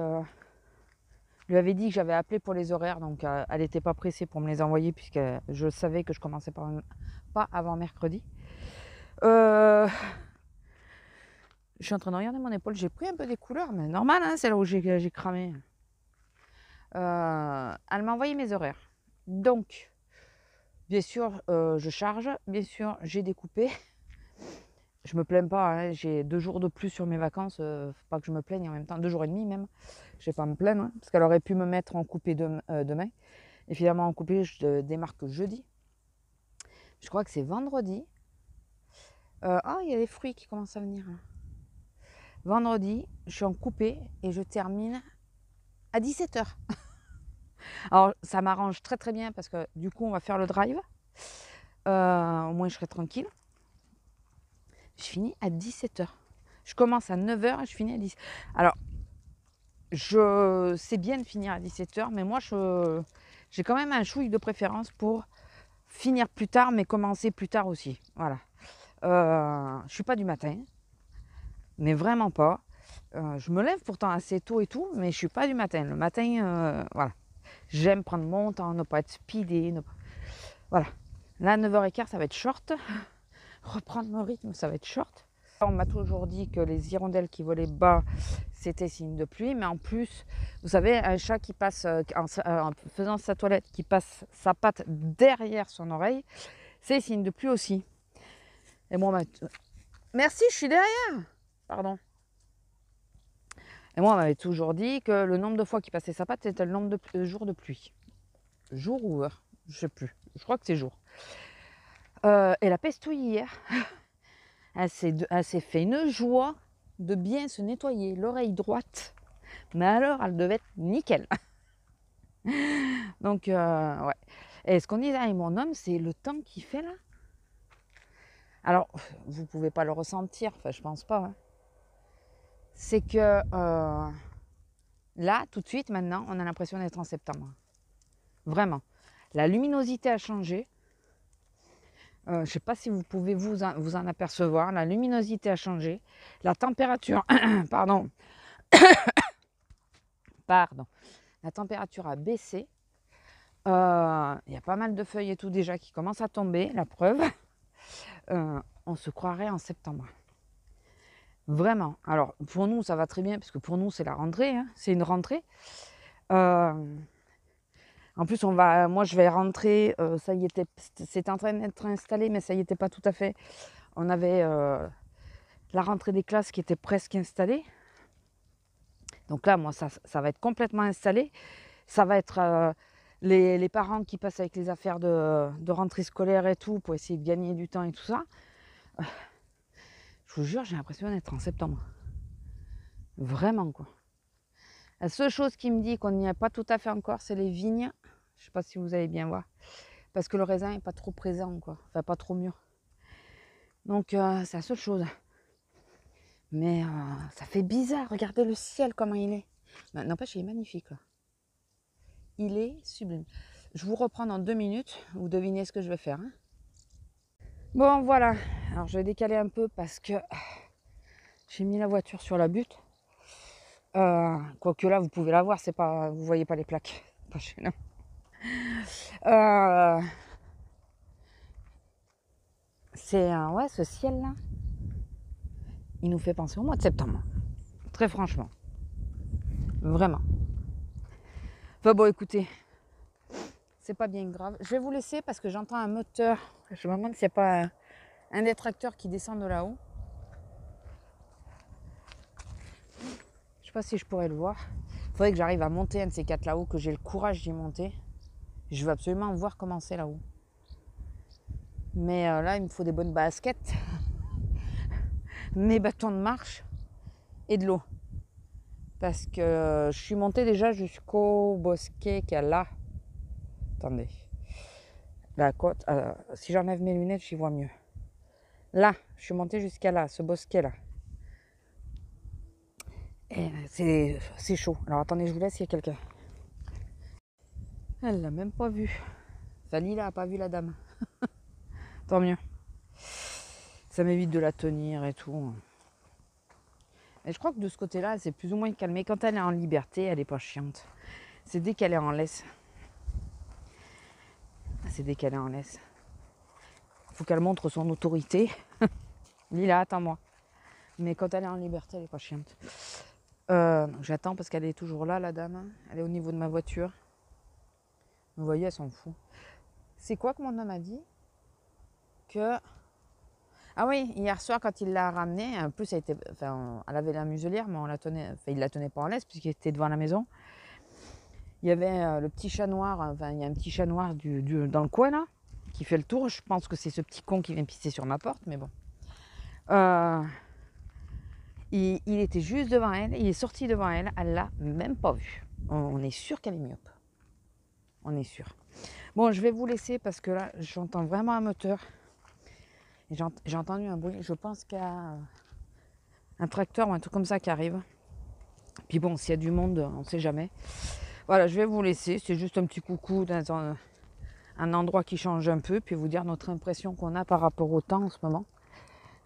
Speaker 1: que j'avais appelé pour les horaires, donc elle n'était pas pressée pour me les envoyer puisque je savais que je commençais pas avant mercredi. Je suis en train de regarder mon épaule, j'ai pris un peu des couleurs, mais normal, hein, c'est là où j'ai cramé. Elle m'a envoyé mes horaires. Donc, bien sûr, je charge, bien sûr, j'ai découpé. Je me plains pas, hein, j'ai 2 jours de plus sur mes vacances, faut pas que je me plaigne en même temps, 2 jours et demi même. Je vais pas me plaindre, hein, parce qu'elle aurait pu me mettre en coupé demain. Et finalement, en coupé, je démarque jeudi. Je crois que c'est vendredi. Il y a des fruits qui commencent à venir. Là. Vendredi, je suis en coupé et je termine à 17h. Alors, ça m'arrange très très bien parce que du coup, on va faire le drive. Au moins, je serai tranquille. Je finis à 17h. Je commence à 9h et je finis à 10h. Alors, je sais bien de finir à 17h, mais moi, j'ai quand même un chouïc de préférence pour finir plus tard, mais commencer plus tard aussi. Voilà. Je suis pas du matin, mais vraiment pas. Je me lève pourtant assez tôt et tout, mais je suis pas du matin. Le matin, voilà. J'aime prendre mon temps, ne pas être speedé. Voilà. Là, à 9h15, ça va être short. Reprendre mon rythme, ça va être short. On m'a toujours dit que les hirondelles qui volaient bas, c'était signe de pluie. Mais en plus, vous savez, un chat qui passe, en faisant sa toilette, qui passe sa patte derrière son oreille, c'est signe de pluie aussi. Et moi, merci, je suis derrière. Pardon. Et moi, on m'avait toujours dit que le nombre de fois qu'il passait sa patte, c'était le nombre de jours de pluie. Jour ou heure, je sais plus. Je crois que c'est jour. Et la pestouille hier, elle s'est fait une joie de bien se nettoyer l'oreille droite. Mais alors, elle devait être nickel. Donc, ouais. Et ce qu'on disait avec mon homme, c'est le temps qu'il fait là. Alors, vous pouvez pas le ressentir, enfin, je pense pas. Hein. C'est que là, tout de suite, maintenant, on a l'impression d'être en septembre. Vraiment. La luminosité a changé. Je ne sais pas si vous pouvez vous en apercevoir. La luminosité a changé. La température, pardon. La température a baissé. Il y a pas mal de feuilles et tout déjà qui commencent à tomber, la preuve. On se croirait en septembre. Vraiment. Alors, pour nous, ça va très bien, parce que pour nous, c'est la rentrée. Hein. C'est une rentrée. En plus, moi, je vais rentrer. Ça y était, c'était en train d'être installé, mais ça y était pas tout à fait. On avait la rentrée des classes qui était presque installée. Donc là, moi, ça va être complètement installé. Ça va être les parents qui passent avec les affaires de rentrée scolaire et tout, pour essayer de gagner du temps et tout ça. Je vous jure, j'ai l'impression d'être en septembre. Vraiment, quoi. La seule chose qui me dit qu'on n'y est pas tout à fait encore, c'est les vignes. Je ne sais pas si vous allez bien voir. Parce que le raisin n'est pas trop présent, quoi. Enfin, pas trop mûr. Donc, c'est la seule chose. Mais ça fait bizarre. Regardez le ciel, comment il est. N'empêche, il est magnifique, là. Il est sublime. Je vous reprends dans 2 minutes. Vous devinez ce que je vais faire. Hein. Bon, voilà. Alors, je vais décaler un peu parce que j'ai mis la voiture sur la butte. Quoique là, vous pouvez la voir. C'est pas, vous voyez pas les plaques. Pas chez nous. C'est ouais, ce ciel-là, il nous fait penser au mois de septembre. Très franchement. Vraiment. Enfin bon, écoutez, c'est pas bien grave. Je vais vous laisser parce que j'entends un moteur. Je me demande s'il n'y a pas un des tracteurs qui descend de là-haut. Je sais pas si je pourrais le voir. Il faudrait que j'arrive à monter un de ces 4 là-haut, que j'ai le courage d'y monter. Je veux absolument voir comment c'est là-haut. Mais là, il me faut des bonnes baskets, mes bâtons de marche et de l'eau. Parce que je suis montée déjà jusqu'au bosquet qu'il y a là. Attendez. La côte. Si j'enlève mes lunettes, j'y vois mieux. Là, je suis montée jusqu'à là, ce bosquet-là. Et c'est chaud. Alors attendez, je vous laisse, il y a quelqu'un. Elle l'a même pas vu. Fanny là a pas vu la dame. Tant mieux. Ça m'évite de la tenir et tout. Et je crois que de ce côté-là, c'est plus ou moins calmé. Quand elle est en liberté, elle est pas chiante. C'est dès qu'elle est en laisse. C'est dès qu'elle est en laisse. Faut qu'elle montre son autorité. Lila, attends-moi. Mais quand elle est en liberté, elle est pas chiante. J'attends parce qu'elle est toujours là, la dame. Elle est au niveau de ma voiture. Vous voyez, elle s'en fout. C'est quoi que mon homme a dit? Que... Ah oui, hier soir, quand il l'a ramenée, en plus, elle avait la muselière, mais il ne la tenait pas en laisse puisqu'il était devant la maison. Il y avait le petit chat noir, il y a un petit chat noir dans le coin, là, qui fait le tour. Je pense que c'est ce petit con qui vient pisser sur ma porte, mais bon. Il était juste devant elle, il est sorti devant elle, elle l'a même pas vu. On est sûr qu'elle est myope. On est sûr. Bon, je vais vous laisser parce que là, j'entends vraiment un moteur. J'ai entendu un bruit. Je pense qu'il y a un tracteur ou un truc comme ça qui arrive. Puis bon, s'il y a du monde, on ne sait jamais. Voilà, je vais vous laisser. C'est juste un petit coucou dans un endroit qui change un peu. Puis vous dire notre impression qu'on a par rapport au temps en ce moment.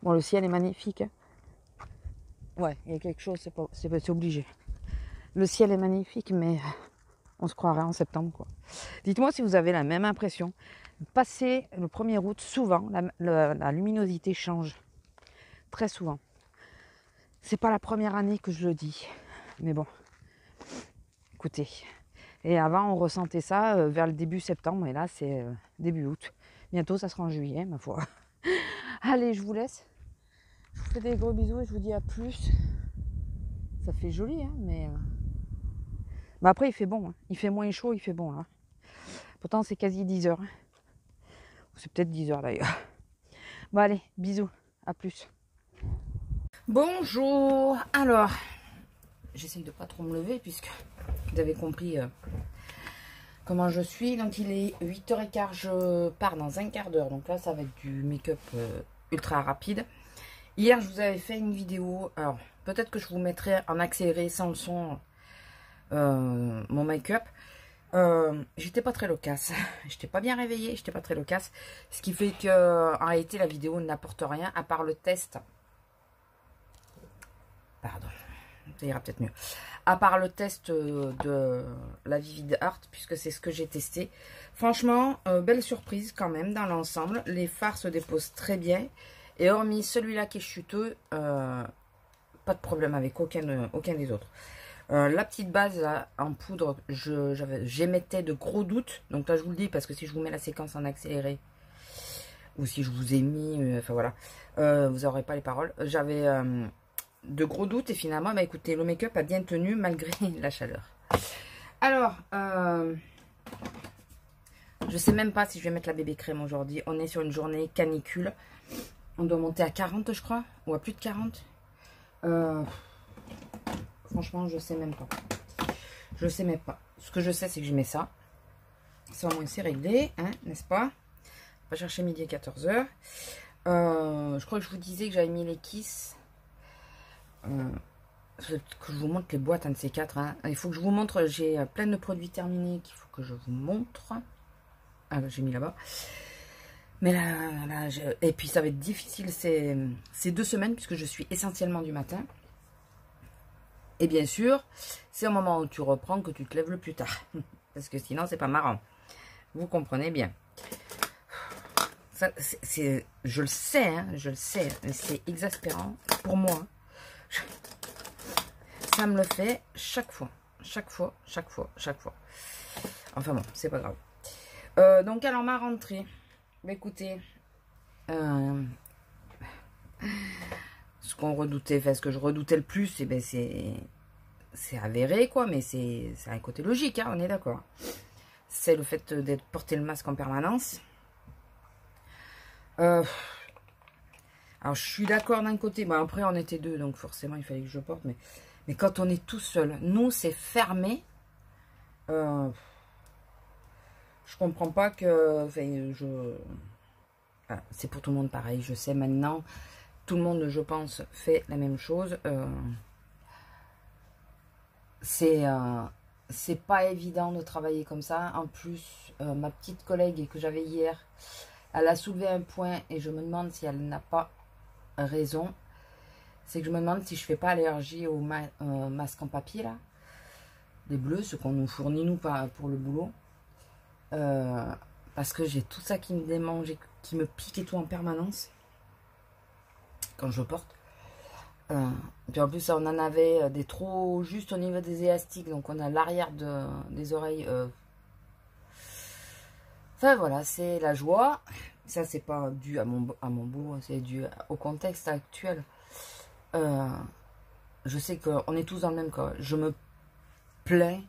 Speaker 1: Bon, le ciel est magnifique. Hein. Ouais, il y a quelque chose, c'est obligé. Le ciel est magnifique, mais on se croirait en septembre, quoi. Dites-moi si vous avez la même impression. Passer le 1er août, souvent, la luminosité change. Très souvent. C'est pas la première année que je le dis. Mais bon, écoutez. Et avant, on ressentait ça vers le début septembre. Et là, c'est début août. Bientôt, ça sera en juillet, ma foi. Allez, je vous laisse. Je vous fais des gros bisous et je vous dis à plus. Ça fait joli, hein, mais après, il fait bon. Hein. Il fait moins chaud, il fait bon. Là. Pourtant, c'est quasi 10 heures. Hein. C'est peut-être 10 heures d'ailleurs. Bon, allez, bisous. À plus. Bonjour. Alors, j'essaye de pas trop me lever puisque vous avez compris comment je suis. Donc, il est 8h15. Je pars dans un quart d'heure. Donc là, ça va être du make-up ultra rapide. Hier, je vous avais fait une vidéo. Alors, peut-être que je vous mettrai en accéléré sans le son mon make-up. J'étais pas très loquace. J'étais pas bien réveillée. J'étais pas très loquace. Ce qui fait que, en réalité, la vidéo n'apporte rien à part le test. Pardon. Ça ira peut-être mieux. À part le test de la Vivid Art, puisque c'est ce que j'ai testé. Franchement, belle surprise quand même dans l'ensemble. Les fards se déposent très bien. Et hormis celui-là qui est chuteux, pas de problème avec aucun des autres. La petite base là, en poudre, j'émettais de gros doutes. Donc là, je vous le dis, parce que si je vous mets la séquence en accéléré, ou si je vous ai mis, enfin voilà, vous n'aurez pas les paroles. J'avais de gros doutes et finalement, bah, écoutez, le make-up a bien tenu malgré la chaleur. Alors, je sais même pas si je vais mettre la bébé crème aujourd'hui. On est sur une journée canicule. On doit monter à 40, je crois, ou à plus de 40. Franchement, je sais même pas. Je sais même pas. Ce que je sais, c'est que je mets ça. Ça, au moins, c'est réglé, hein, n'est-ce pas? On va chercher midi à 14h. Je crois que je vous disais que j'avais mis les Kiss. Que je vous montre les boîtes, un de ces quatre. Hein. Il faut que je vous montre. J'ai plein de produits terminés qu'il faut que je vous montre. Ah, j'ai mis là-bas. Mais là et puis ça va être difficile ces 2 semaines puisque je suis essentiellement du matin. Et bien sûr, c'est au moment où tu reprends que tu te lèves le plus tard. Parce que sinon, c'est pas marrant. Vous comprenez bien. Ça, je le sais, hein, mais c'est exaspérant pour moi. Ça me le fait chaque fois. Chaque fois. Enfin bon, c'est pas grave. Donc, alors, ma rentrée. Écoutez, ce qu'on redoutait, enfin ce que je redoutais le plus, eh ben c'est avéré quoi, mais c'est un côté logique, hein, on est d'accord. C'est le fait d'être porté le masque en permanence. Alors je suis d'accord d'un côté, bon, après on était 2, donc forcément il fallait que je porte, mais quand on est tout seul, nous c'est fermé. Je comprends pas que... Enfin, voilà, c'est pour tout le monde pareil, je sais maintenant. Tout le monde, je pense, fait la même chose. C'est pas évident de travailler comme ça. En plus, ma petite collègue que j'avais hier, elle a soulevé un point et je me demande si elle n'a pas raison. C'est que je me demande si je fais pas allergie aux masques en papier, là. Les bleus, ceux qu'on nous fournit, nous, pour le boulot. Parce que j'ai tout ça qui me démange et qui me pique et tout en permanence quand je porte. Puis en plus on en avait des trop juste au niveau des élastiques, donc on a l'arrière des oreilles. Enfin voilà, c'est la joie. Ça c'est pas dû à mon boulot, c'est dû au contexte actuel. Je sais qu'on est tous dans le même cas. Je me plains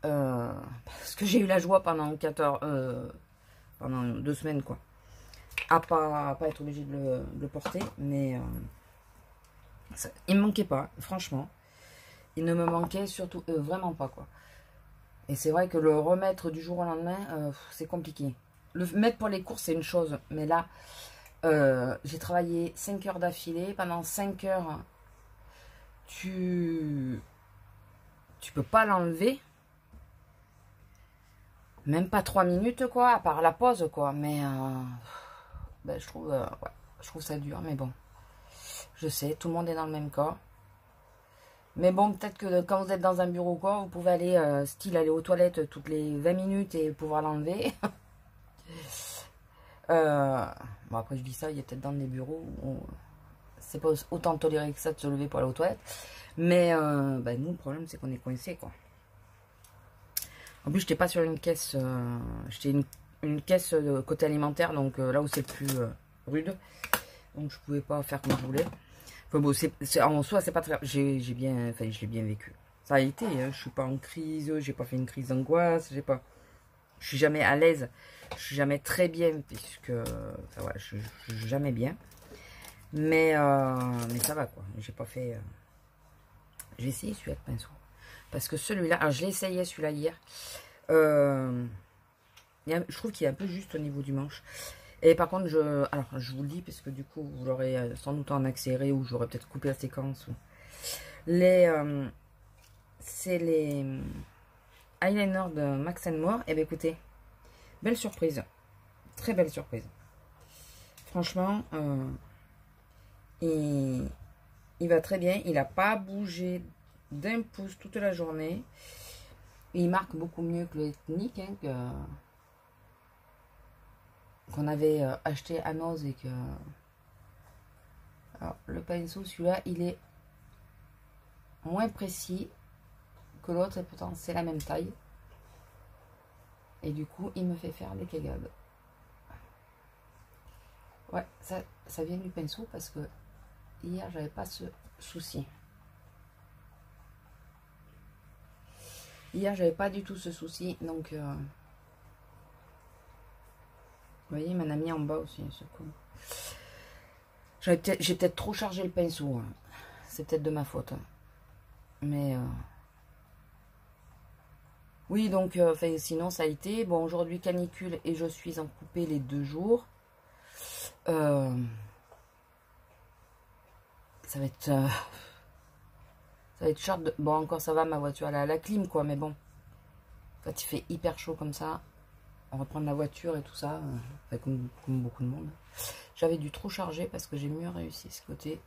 Speaker 1: parce que j'ai eu la joie pendant 2 semaines quoi, à pas être obligé de le porter, mais il me manquait pas, franchement, il ne me manquait surtout vraiment pas quoi. Et c'est vrai que le remettre du jour au lendemain, c'est compliqué. Le mettre pour les courses c'est une chose, mais là j'ai travaillé 5 heures d'affilée. Pendant 5 heures tu peux pas l'enlever. Même pas 3 minutes, quoi, à part la pause, quoi. Mais, ben, je trouve, ouais, Je trouve ça dur, mais bon. Je sais, tout le monde est dans le même cas. Mais bon, peut-être que quand vous êtes dans un bureau quoi, vous pouvez aller, style aller aux toilettes toutes les 20 minutes et pouvoir l'enlever. Bon, après je dis ça, il y a peut-être dans des bureaux où c'est pas autant toléré que ça de se lever pour aller aux toilettes. Mais bah, nous, le problème, c'est qu'on est coincé, quoi. En plus, j'étais pas sur une caisse, j'étais une caisse de côté alimentaire, donc là où c'est plus rude. Donc je pouvais pas faire comme je voulais. Enfin bon, en soi, c'est pas très... j'ai bien, enfin, je l'ai bien vécu. Ça a été, hein, je suis pas en crise, j'ai pas fait une crise d'angoisse, je suis jamais à l'aise, je suis jamais très bien, puisque, enfin ouais, je suis jamais bien. Mais ça va quoi, j'ai pas fait... J'ai essayé celui-là de pinceau. Parce que celui-là, alors je l'ai essayé celui-là hier. Je trouve qu'il est un peu juste au niveau du manche. Et par contre, alors je vous le dis, parce que du coup, vous l'aurez sans doute en accéléré ou j'aurais peut-être coupé la séquence. C'est les eyeliners de Max More. Et bien écoutez, belle surprise. Très belle surprise. Franchement, il va très bien. Il n'a pas bougé d'un pouce toute la journée. Il marque beaucoup mieux que le Ethnic, hein, qu'on avait acheté à Noz et que... Alors, le pinceau, celui-là, il est moins précis que l'autre et pourtant c'est la même taille. Et du coup, il me fait faire des cagades. Ouais, ça vient du pinceau parce que hier, j'avais pas ce souci. Hier, j'avais pas du tout ce souci, donc... Vous voyez, il m'en a mis en bas aussi, ce coup. J'ai peut-être trop chargé le pinceau. Hein. C'est peut-être de ma faute. Hein. Mais... Oui, donc, sinon, ça a été. Bon, aujourd'hui, canicule et je suis en coupé les 2 jours. Ça va être... ça va être short. Bon, encore ça va, ma voiture, elle a la clim, quoi. Mais bon, quand il fait hyper chaud comme ça... On va prendre la voiture et tout ça, enfin, comme beaucoup de monde. J'avais dû trop charger parce que j'ai mieux réussi ce côté.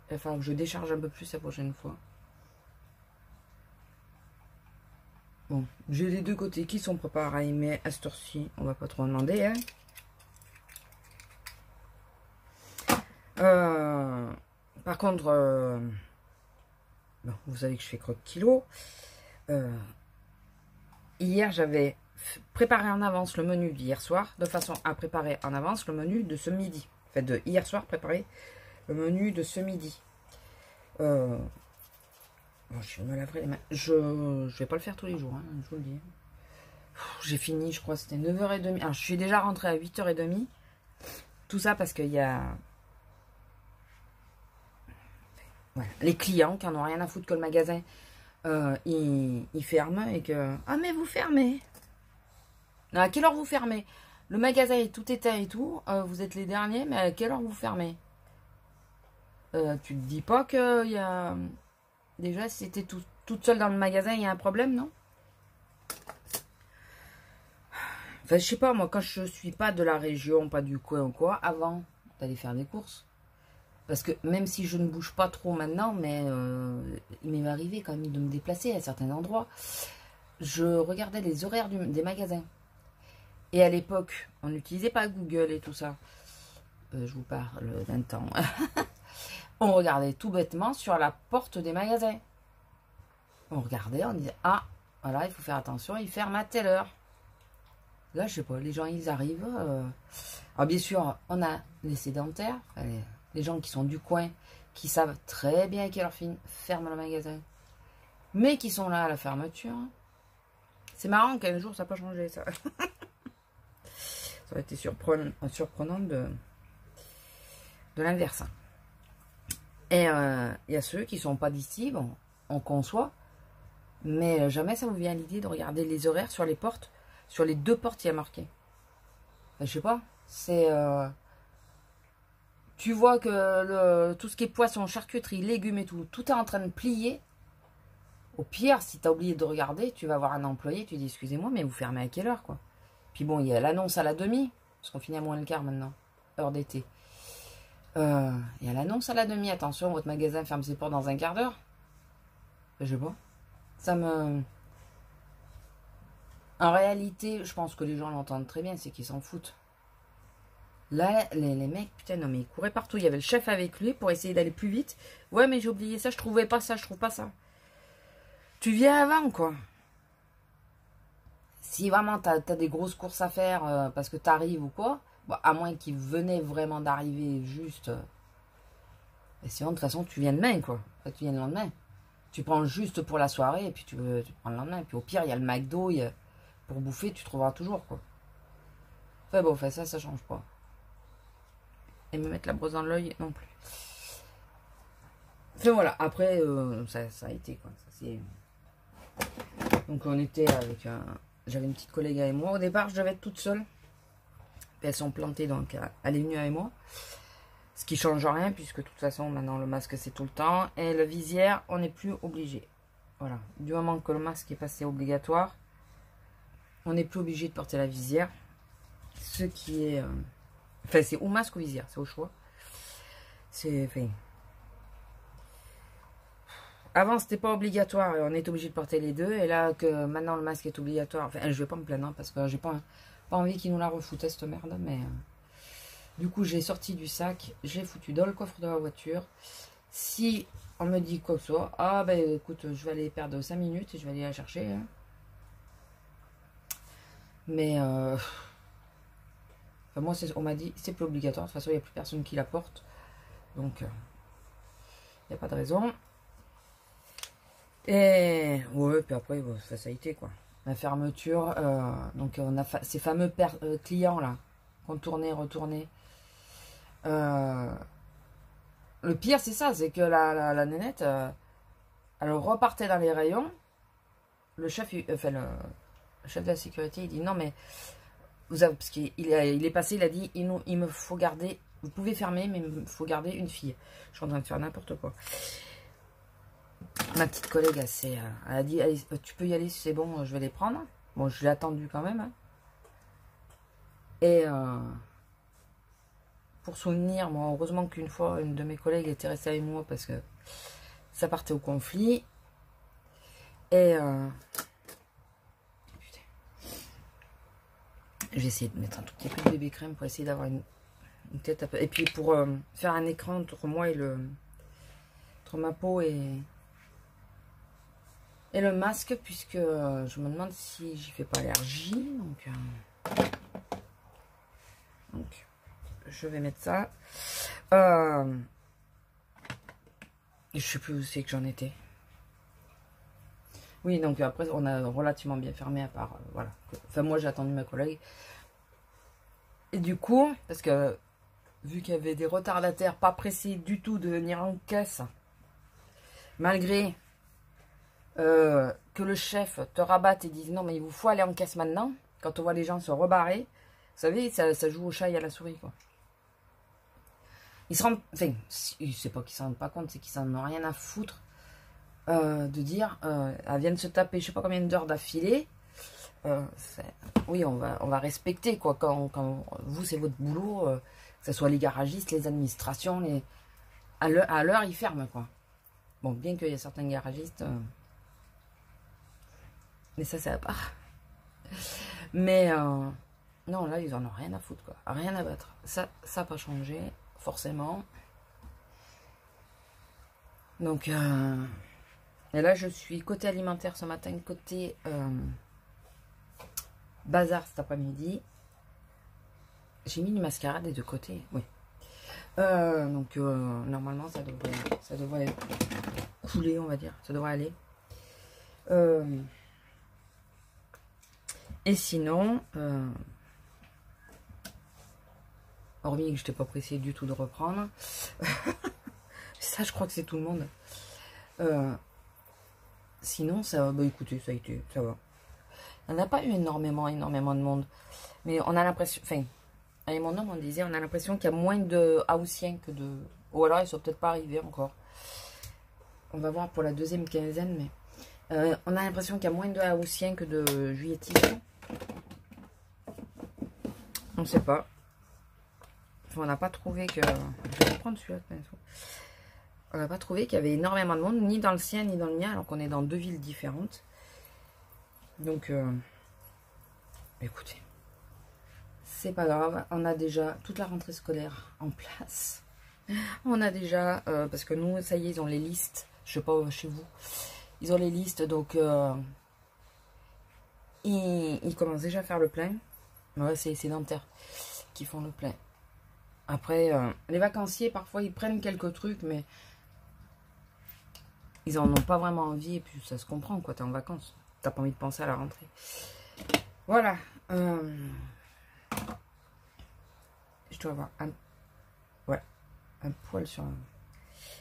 Speaker 1: Il va falloir que je décharge un peu plus la prochaine fois. Bon, j'ai les deux côtés qui sont préparés, mais à cette heure-ci, on va pas trop en demander. Hein. Par contre, bon, vous savez que je fais croque-kilo. Hier, j'avais préparé en avance le menu d'hier soir, de façon à préparer en avance le menu de ce midi. En fait, de hier soir, préparer le menu de ce midi. Bon, je me laverai les mains. Je vais pas le faire tous les jours, hein, je vous le dis. J'ai fini, je crois, c'était 9h30. Alors, je suis déjà rentrée à 8h30. Tout ça parce qu'il y a... Voilà, les clients qui en ont rien à foutre que le magasin... il ferme et que... Ah, mais vous fermez. À quelle heure vous fermez? Le magasin est tout éteint et tout. Vous êtes les derniers, mais à quelle heure vous fermez? Tu te dis pas qu'il y a... Déjà, si c'était toute seule dans le magasin, il y a un problème, non? Enfin, je sais pas, moi, quand je suis pas de la région, pas du coin ou quoi, avant d'aller faire des courses... Parce que même si je ne bouge pas trop maintenant, mais il m'est arrivé quand même de me déplacer à certains endroits. Je regardais les horaires des magasins. Et à l'époque, on n'utilisait pas Google et tout ça. Je vous parle d'un temps. On regardait tout bêtement sur la porte des magasins. On regardait, on disait, ah, voilà, il faut faire attention, ils ferment à telle heure. Là, je sais pas, les gens, ils arrivent. Alors bien sûr, on a les sédentaires, les gens qui sont du coin, qui savent très bien à quelle heure ferme le magasin, mais qui sont là à la fermeture. C'est marrant qu'un jour, ça n'a pas changé, ça. Ça aurait été surprenant de l'inverse. Et il y a ceux qui ne sont pas d'ici, bon, on conçoit, mais jamais ça vous vient à l'idée de regarder les horaires sur les portes, sur les 2 portes, il y a marqué. Enfin, je sais pas, c'est... Tu vois que tout ce qui est poisson, charcuterie, légumes et tout, tout est en train de plier. Au pire, si tu as oublié de regarder, tu vas voir un employé, tu dis excusez-moi, mais vous fermez à quelle heure quoi? Puis bon, il y a l'annonce à la demi. parce qu'on finit à moins le quart maintenant, heure d'été. Il y a l'annonce à la demi, attention, votre magasin ferme ses portes dans un quart d'heure. Je sais pas. Ça me... En réalité, je pense que les gens l'entendent très bien, c'est qu'ils s'en foutent. Là, les mecs, putain, non, mais ils couraient partout. Il y avait le chef avec lui pour essayer d'aller plus vite. Ouais, mais j'ai oublié ça, je trouvais pas ça, je trouve pas ça. Tu viens avant, quoi. Si vraiment t'as des grosses courses à faire parce que t'arrives ou quoi, bon, à moins qu'ils venaient vraiment d'arriver juste. Et sinon, de toute façon, tu viens demain, quoi. Enfin, tu viens le lendemain. Tu prends juste pour la soirée et puis tu prends le lendemain. Puis au pire, il y a le McDo, pour bouffer, tu trouveras toujours, quoi. Enfin bon, ça change pas. Et me mettre la brosse dans l'œil non plus. Enfin voilà, après, ça a été, quoi. Donc on était avec j'avais une petite collègue avec moi. Au départ, je devais être toute seule. Puis elles sont plantées, donc elle est venue avec moi. Ce qui change rien, puisque de toute façon, maintenant, le masque, c'est tout le temps. Et le visière, on n'est plus obligé. Voilà. Du moment que le masque est passé obligatoire, on n'est plus obligé de porter la visière. Ce qui est... Enfin, c'est ou masque ou visière, c'est au choix. C'est... Enfin... Avant, c'était pas obligatoire et on est obligé de porter les deux. Et là, que maintenant, le masque est obligatoire... Enfin, je vais pas me plaindre, hein, parce que j'ai pas envie qu'ils nous la refoutent, cette merde, mais... Du coup, j'ai sorti du sac, j'ai foutu dans le coffre de la voiture. Si on me dit quoi que ce soit, ah ben écoute, je vais aller perdre 5 minutes et je vais aller la chercher. Hein. Mais enfin, moi, on m'a dit c'est plus obligatoire. De toute façon, il n'y a plus personne qui la porte. Donc, il n'y a pas de raison. Et ouais, puis après, ça a été quoi. La fermeture, donc on a ces fameux clients là, contourner, retourner. Le pire c'est ça, c'est que la nénette elle repartait dans les rayons. Le chef, enfin le chef de la sécurité, il dit non mais vous avez, parce qu'il est passé, il a dit il me faut garder, vous pouvez fermer mais il me faut garder une fille. Je suis en train de faire n'importe quoi. Ma petite collègue elle a dit allez, tu peux y aller, c'est bon, je vais les prendre. Bon, je l'ai attendu quand même. Hein. Et pour souvenir, moi, heureusement qu'une fois, une de mes collègues était restée avec moi parce que ça partait au conflit. Et putain. J'ai essayé de mettre un tout petit peu de bébé crème pour essayer d'avoir une tête un peu. Et puis pour faire un écran entre moi et entre ma peau et le masque, puisque je me demande si j'y fais pas allergie. Donc je vais mettre ça. Je sais plus où c'est que j'en étais. Oui, donc après, on a relativement bien fermé, à part, voilà. Enfin, moi, j'ai attendu ma collègue. Et du coup, parce que, vu qu'il y avait des retardataires pas pressés du tout de venir en caisse, malgré que le chef te rabatte et dise non, mais il vous faut aller en caisse maintenant, quand on voit les gens se rebarrer, vous savez, ça joue au chat et à la souris, quoi. Ils se rendent, enfin, c'est pas qu'ils s'en rendent pas compte, c'est qu'ils s'en ont rien à foutre de dire, elle vient de se taper je sais pas combien d'heures d'affilée. Oui, on va respecter, quoi, quand vous, c'est votre boulot, que ce soit les garagistes, les administrations, à l'heure, ils ferment, quoi. Bon, bien qu'il y a certains garagistes, mais ça, c'est à part. Mais, non, là, ils en ont rien à foutre, quoi. Rien à battre. Ça n'a pas changé, forcément. Donc, et là, je suis côté alimentaire ce matin, côté bazar cet après-midi. J'ai mis du mascara des deux côtés, oui. Donc, normalement, ça devrait couler, on va dire. Ça devrait aller. Et sinon, hormis que je n'étais pas pressée du tout de reprendre. Ça, je crois que c'est tout le monde. Sinon, ça va. Bah écoutez, ça a été, ça va. On n'a pas eu énormément de monde. Mais on a l'impression, enfin, avec mon homme, on disait, on a l'impression qu'il y a moins de Haussiens que de... Ou alors, ils sont peut-être pas arrivés encore. On va voir pour la deuxième quinzaine, mais... on a l'impression qu'il y a moins de Haussiens que de juilletistes. On ne sait pas. Enfin, on n'a pas trouvé que... Je vais prendre celui-là. On n'a pas trouvé qu'il y avait énormément de monde, ni dans le sien, ni dans le mien, alors qu'on est dans 2 villes différentes. Donc, écoutez, c'est pas grave. On a déjà toute la rentrée scolaire en place. On a déjà, parce que nous, ça y est, ils ont les listes. Je sais pas chez vous. Ils ont les listes, donc ils commencent déjà à faire le plein. Ouais, c'est les sédentaires qui font le plein. Après, les vacanciers, parfois, ils prennent quelques trucs, mais ils en ont pas vraiment envie. Et puis, ça se comprend, quoi. T'es en vacances. T'as pas envie de penser à la rentrée. Voilà. Je dois avoir un poil sur...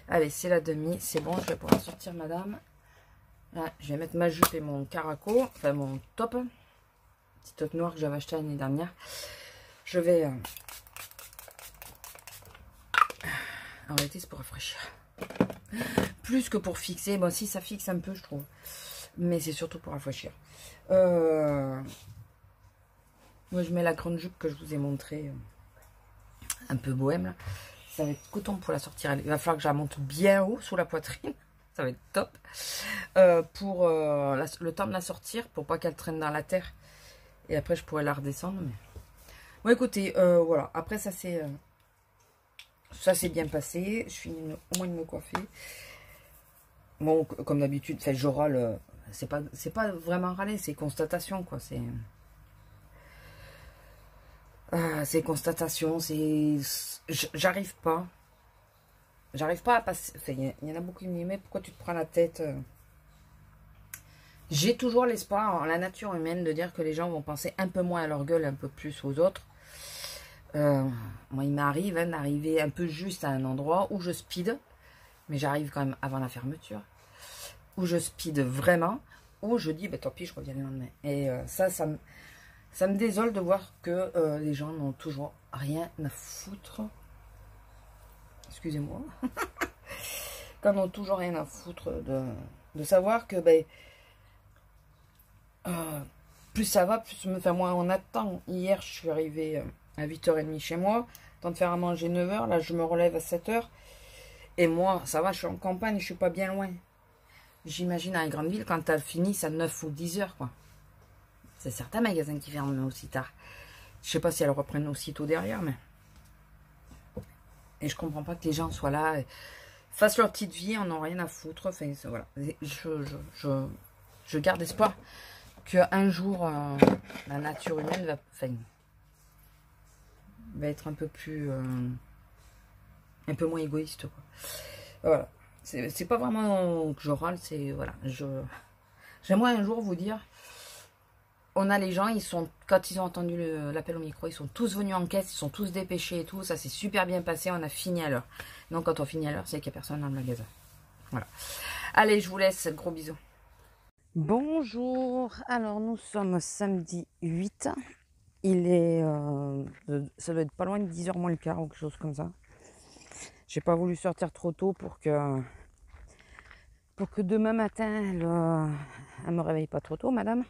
Speaker 1: Allez, c'est la demi. C'est bon, je vais pouvoir sortir, madame. Là, je vais mettre ma jupe et mon caraco. Enfin, mon top. Petit top noir que j'avais acheté l'année dernière. Je vais... En réalité, c'est pour rafraîchir. Plus que pour fixer. Bon, si, ça fixe un peu, je trouve. Mais c'est surtout pour rafraîchir. Moi, je mets la grande jupe que je vous ai montrée. Un peu bohème, là. Ça va être coton pour la sortir. Il va falloir que je la monte bien haut, sous la poitrine. Ça va être top. Pour le temps de la sortir, pour pas qu'elle traîne dans la terre. Et après, je pourrais la redescendre. Mais... Bon, écoutez, voilà. Après, ça s'est bien passé. Je finis au moins de me coiffer. Bon, comme d'habitude, je râle. C'est pas vraiment râler, c'est constatation, quoi. C'est constatation, j'arrive pas. J'arrive pas à passer... Enfin, il y en a beaucoup qui me disent, mais pourquoi tu te prends la tête? J'ai toujours l'espoir en la nature humaine de dire que les gens vont penser un peu moins à leur gueule, un peu plus aux autres. Moi, il m'arrive d'arriver un peu juste à un endroit où je speed, mais j'arrive quand même avant la fermeture, où je speed vraiment, où je dis, bah, tant pis, je reviens le lendemain. Et ça me désole de voir que les gens n'ont toujours rien à foutre. Excusez-moi. Quand n'ont toujours rien à foutre de savoir que ben, plus ça va, plus enfin, moi on attend. Hier, je suis arrivée à 8h30 chez moi. Temps de faire à manger 9h. Là, je me relève à 7h. Et moi, ça va, je suis en campagne, je suis pas bien loin. J'imagine à une grande ville, quand elle finit, c'est à 9 ou 10h, quoi. C'est certains magasins qui ferment aussi tard. Je sais pas si elles reprennent aussitôt derrière, mais... Et je comprends pas que les gens soient là, et fassent leur petite vie, en ont rien à foutre. Enfin, voilà. Je garde espoir qu'un jour, la nature humaine va être un peu plus... un peu moins égoïste, quoi. Voilà. C'est pas vraiment que je râle, c'est... Voilà. J'aimerais un jour vous dire... On a les gens, quand ils ont entendu l'appel au micro, ils sont tous venus en caisse, ils sont tous dépêchés et tout. Ça s'est super bien passé, on a fini à l'heure. Donc quand on finit à l'heure, c'est qu'il n'y a personne dans le magasin. Voilà. Allez, je vous laisse, gros bisous. Bonjour, alors nous sommes samedi 8. Il est, ça doit être pas loin de 10h moins le quart ou quelque chose comme ça. J'ai pas voulu sortir trop tôt pour que demain matin, elle me réveille pas trop tôt, madame.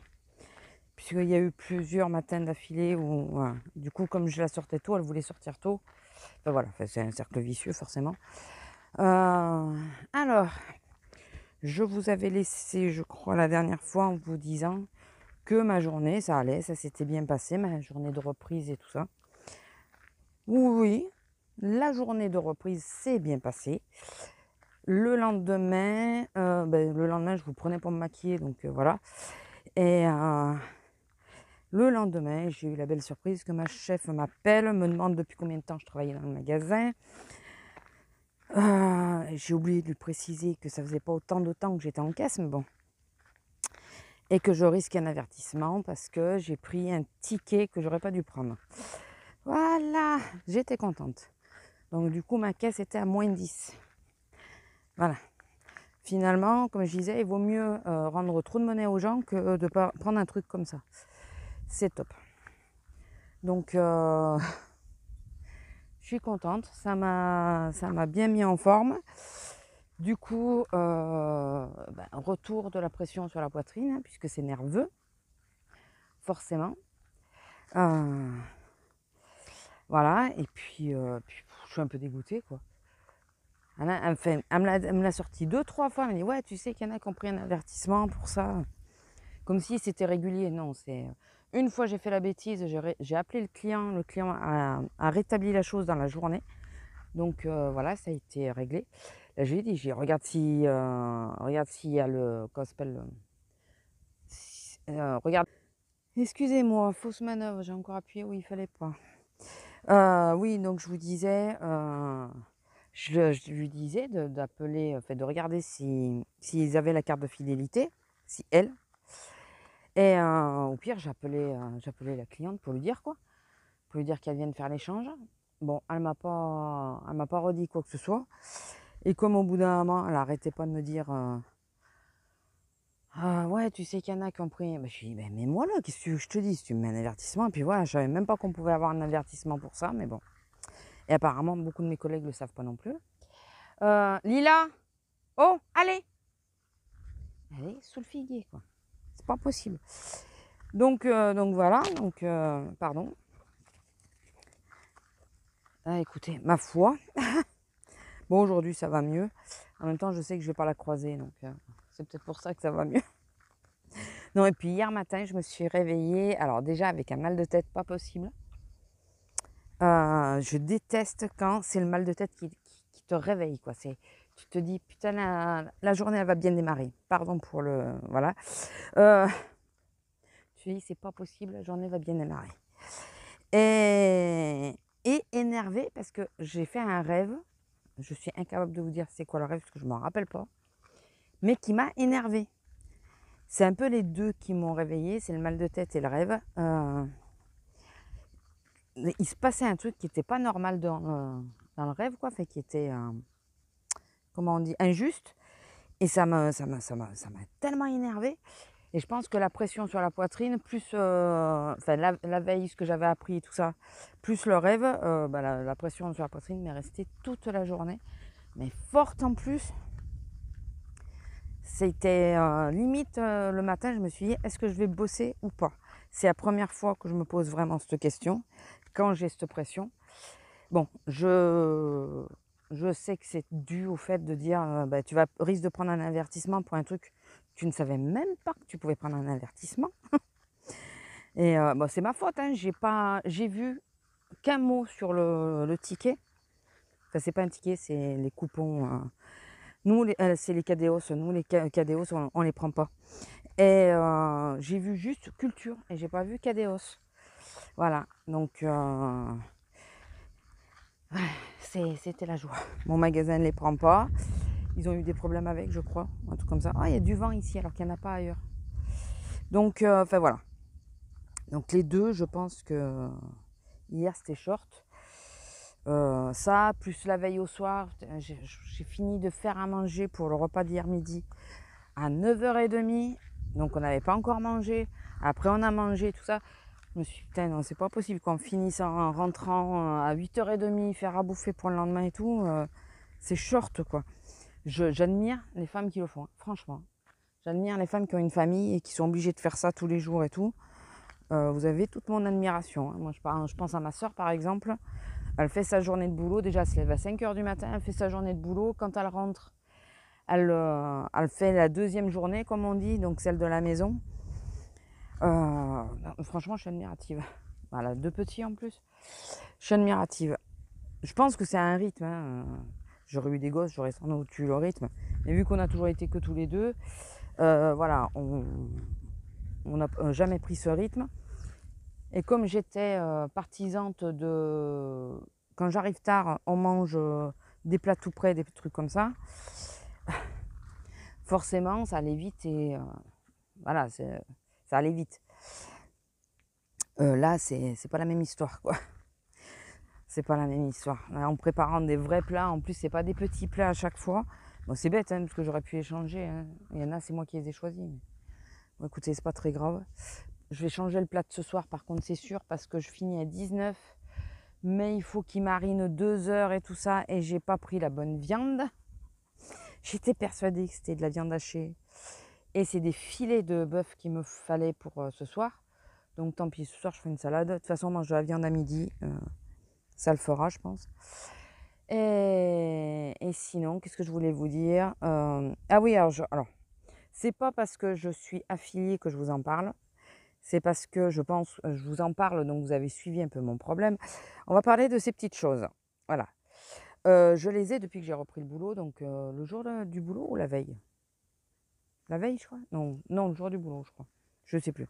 Speaker 1: Puisqu'il y a eu plusieurs matins d'affilée où, voilà. Du coup, comme je la sortais tôt, elle voulait sortir tôt. Enfin, voilà, c'est un cercle vicieux, forcément. Alors, je vous avais laissé, je crois, la dernière fois en vous disant que ma journée, ça allait, ça s'était bien passé, ma journée de reprise et tout ça. Oui, la journée de reprise s'est bien passée. Le lendemain, je vous prenais pour me maquiller, donc voilà. Et... le lendemain, j'ai eu la belle surprise que ma chef m'appelle, me demande depuis combien de temps je travaillais dans le magasin. J'ai oublié de lui préciser que ça faisait pas autant de temps que j'étais en caisse, mais bon. Et que je risque un avertissement parce que j'ai pris un ticket que j'aurais pas dû prendre. Voilà, j'étais contente. Donc du coup, ma caisse était à moins 10. Voilà. Finalement, comme je disais, il vaut mieux rendre trop de monnaie aux gens que de pas prendre un truc comme ça. C'est top. Donc, je suis contente. Ça m'a bien mis en forme. Du coup, retour de la pression sur la poitrine, puisque c'est nerveux, forcément. Voilà, et puis je suis un peu dégoûtée, quoi. Enfin, elle me l'a sorti 2-3 fois. Elle m'a dit: «Ouais, tu sais qu'il y en a qui ont pris un avertissement pour ça». Comme si c'était régulier. Non, c'est une fois j'ai fait la bêtise, j'ai appelé le client a rétabli la chose dans la journée. Donc voilà, ça a été réglé. Là, je lui ai dit, j'ai regarde s'il y a le comment ça s'appelle? Regarde, excusez-moi, fausse manœuvre, j'ai encore appuyé où il fallait pas. Oui, donc je vous disais, je lui disais d'appeler, enfin de regarder s'ils avaient la carte de fidélité, si elle. Et au pire, j'appelais la cliente pour lui dire, quoi, pour lui dire qu'elle vienne faire l'échange. Bon, elle m'a pas redit quoi que ce soit. Et comme au bout d'un moment, elle arrêtait pas de me dire, «Ah ouais, tu sais qu'il y en a qui ont pris», bah, je lui dis: «Beh, mets-moi là, qu'est-ce que tu veux que je te dise? Tu me mets un avertissement». Et puis voilà, je savais même pas qu'on pouvait avoir un avertissement pour ça, mais bon. Et apparemment, beaucoup de mes collègues le savent pas non plus. Lila, oh, allez! Elle est sous le figuier, quoi. C'est pas possible. Donc voilà, pardon. Ah, écoutez, ma foi. Bon, aujourd'hui, ça va mieux. En même temps, je sais que je vais pas la croiser, donc c'est peut-être pour ça que ça va mieux. Non, et puis hier matin, je me suis réveillée, alors déjà avec un mal de tête pas possible. Je déteste quand c'est le mal de tête qui te réveille, quoi. Tu te dis: «Putain, la journée, elle va bien démarrer». Pardon pour le voilà. Heu, je me dis: «C'est pas possible, la journée va bien démarrer». Et énervée parce que j'ai fait un rêve, je suis incapable de vous dire c'est quoi le rêve parce que je m'en rappelle pas, mais qui m'a énervée. C'est un peu les 2 qui m'ont réveillée, c'est le mal de tête et le rêve. Il se passait un truc qui était pas normal dans le rêve, quoi, enfin qui était, comment on dit? Injuste, et ça m'a tellement énervée. Et je pense que la pression sur la poitrine plus, enfin la veille, ce que j'avais appris et tout ça, plus le rêve, bah la pression sur la poitrine m'est restée toute la journée, mais forte en plus. C'était, limite, le matin, je me suis dit: «Est-ce que je vais bosser ou pas?» C'est la première fois que je me pose vraiment cette question, quand j'ai cette pression. Bon, je sais que c'est dû au fait de dire, bah, tu risques de prendre un avertissement pour un truc, tu ne savais même pas que tu pouvais prendre un avertissement. Et bah, c'est ma faute, hein, j'ai vu qu'un mot sur le ticket. Enfin, c'est pas un ticket, c'est les coupons, nous c'est les Cadeos, nous les Cadeos, on les prend pas. Et j'ai vu juste culture et j'ai pas vu Cadeos. Voilà, donc c'était la joie. Mon magasin ne les prend pas. Ils ont eu des problèmes avec, je crois, un truc comme ça. Ah, il y a du vent ici alors qu'il n'y en a pas ailleurs. Donc, enfin voilà. Donc les 2, je pense que hier c'était short. Ça, plus la veille au soir, j'ai fini de faire à manger pour le repas d'hier midi à 9h30. Donc on n'avait pas encore mangé. Après on a mangé, tout ça. Je me suis dit, putain, non, c'est pas possible qu'on finisse en rentrant à 8h30, faire à bouffer pour le lendemain et tout. C'est short, quoi. J'admire les femmes qui le font, hein, franchement. J'admire les femmes qui ont une famille et qui sont obligées de faire ça tous les jours et tout. Vous avez toute mon admiration, hein. Moi, je pense à ma soeur, par exemple. Elle fait sa journée de boulot. Déjà, elle se lève à 5h du matin. Elle fait sa journée de boulot. Quand elle rentre, elle fait la deuxième journée, comme on dit, donc celle de la maison. Franchement, je suis admirative. Voilà, 2 petits en plus. Je suis admirative. Je pense que c'est un rythme, hein. J'aurais eu des gosses, j'aurais sans doute eu le rythme. Mais vu qu'on a toujours été que tous les deux, voilà, on n'a jamais pris ce rythme. Et comme j'étais partisante de... Quand j'arrive tard, on mange des plats tout près, des trucs comme ça. Forcément, ça allait vite et voilà, ça allait vite. Là, c'est pas la même histoire, quoi. C'est pas la même histoire. Là, en préparant des vrais plats, en plus, c'est pas des petits plats à chaque fois. Bon, c'est bête, hein, parce que j'aurais pu échanger, hein. Il y en a, c'est moi qui les ai choisis. Mais... Bon, écoutez, c'est pas très grave. Je vais changer le plat de ce soir, par contre, c'est sûr, parce que je finis à 19. Mais il faut qu'il marine 2 heures et tout ça, et j'ai pas pris la bonne viande. J'étais persuadée que c'était de la viande hachée. Et c'est des filets de bœuf qu'il me fallait pour ce soir. Donc tant pis, ce soir je fais une salade. De toute façon, on mange de la viande à midi. ça le fera, je pense. Et sinon, qu'est-ce que je voulais vous dire? Ah oui, alors, c'est pas parce que je suis affiliée que je vous en parle, c'est parce que je pense, je vous en parle, donc vous avez suivi un peu mon problème. On va parler de ces petites choses. Voilà. Je les ai depuis que j'ai repris le boulot, donc le jour du boulot ou la veille? La veille, je crois? Non, non, le jour du boulot, je crois. Je sais plus.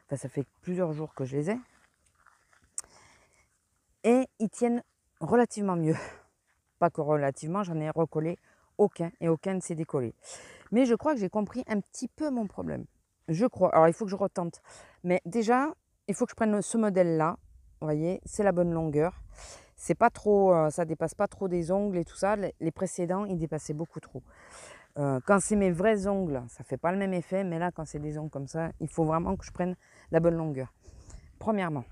Speaker 1: Enfin, ça fait plusieurs jours que je les ai. Et ils tiennent relativement mieux. Pas que relativement, j'en ai recollé aucun et aucun ne s'est décollé. Mais je crois que j'ai compris un petit peu mon problème. Je crois. Alors, il faut que je retente. Mais déjà, il faut que je prenne ce modèle-là. Vous voyez, c'est la bonne longueur. C'est pas trop, ça dépasse pas trop des ongles et tout ça. Les précédents, ils dépassaient beaucoup trop. Quand c'est mes vrais ongles, ça fait pas le même effet. Mais là, quand c'est des ongles comme ça, il faut vraiment que je prenne la bonne longueur. Premièrement.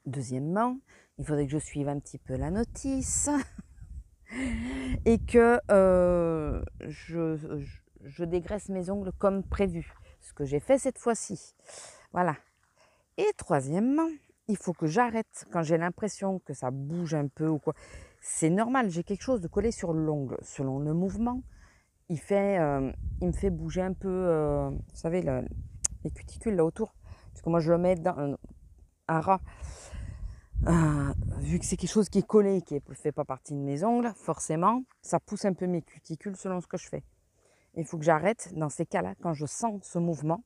Speaker 1: Deuxièmement, il faudrait que je suive un petit peu la notice et que je dégraisse mes ongles comme prévu, ce que j'ai fait cette fois-ci. Voilà. Et troisièmement, il faut que j'arrête quand j'ai l'impression que ça bouge un peu ou quoi. C'est normal, j'ai quelque chose de collé sur l'ongle. Selon le mouvement, il me fait bouger un peu, vous savez, les cuticules là autour. Parce que moi, je le mets à ras. Vu que c'est quelque chose qui est collé, qui ne fait pas partie de mes ongles, forcément, ça pousse un peu mes cuticules selon ce que je fais. Il faut que j'arrête, dans ces cas-là, quand je sens ce mouvement,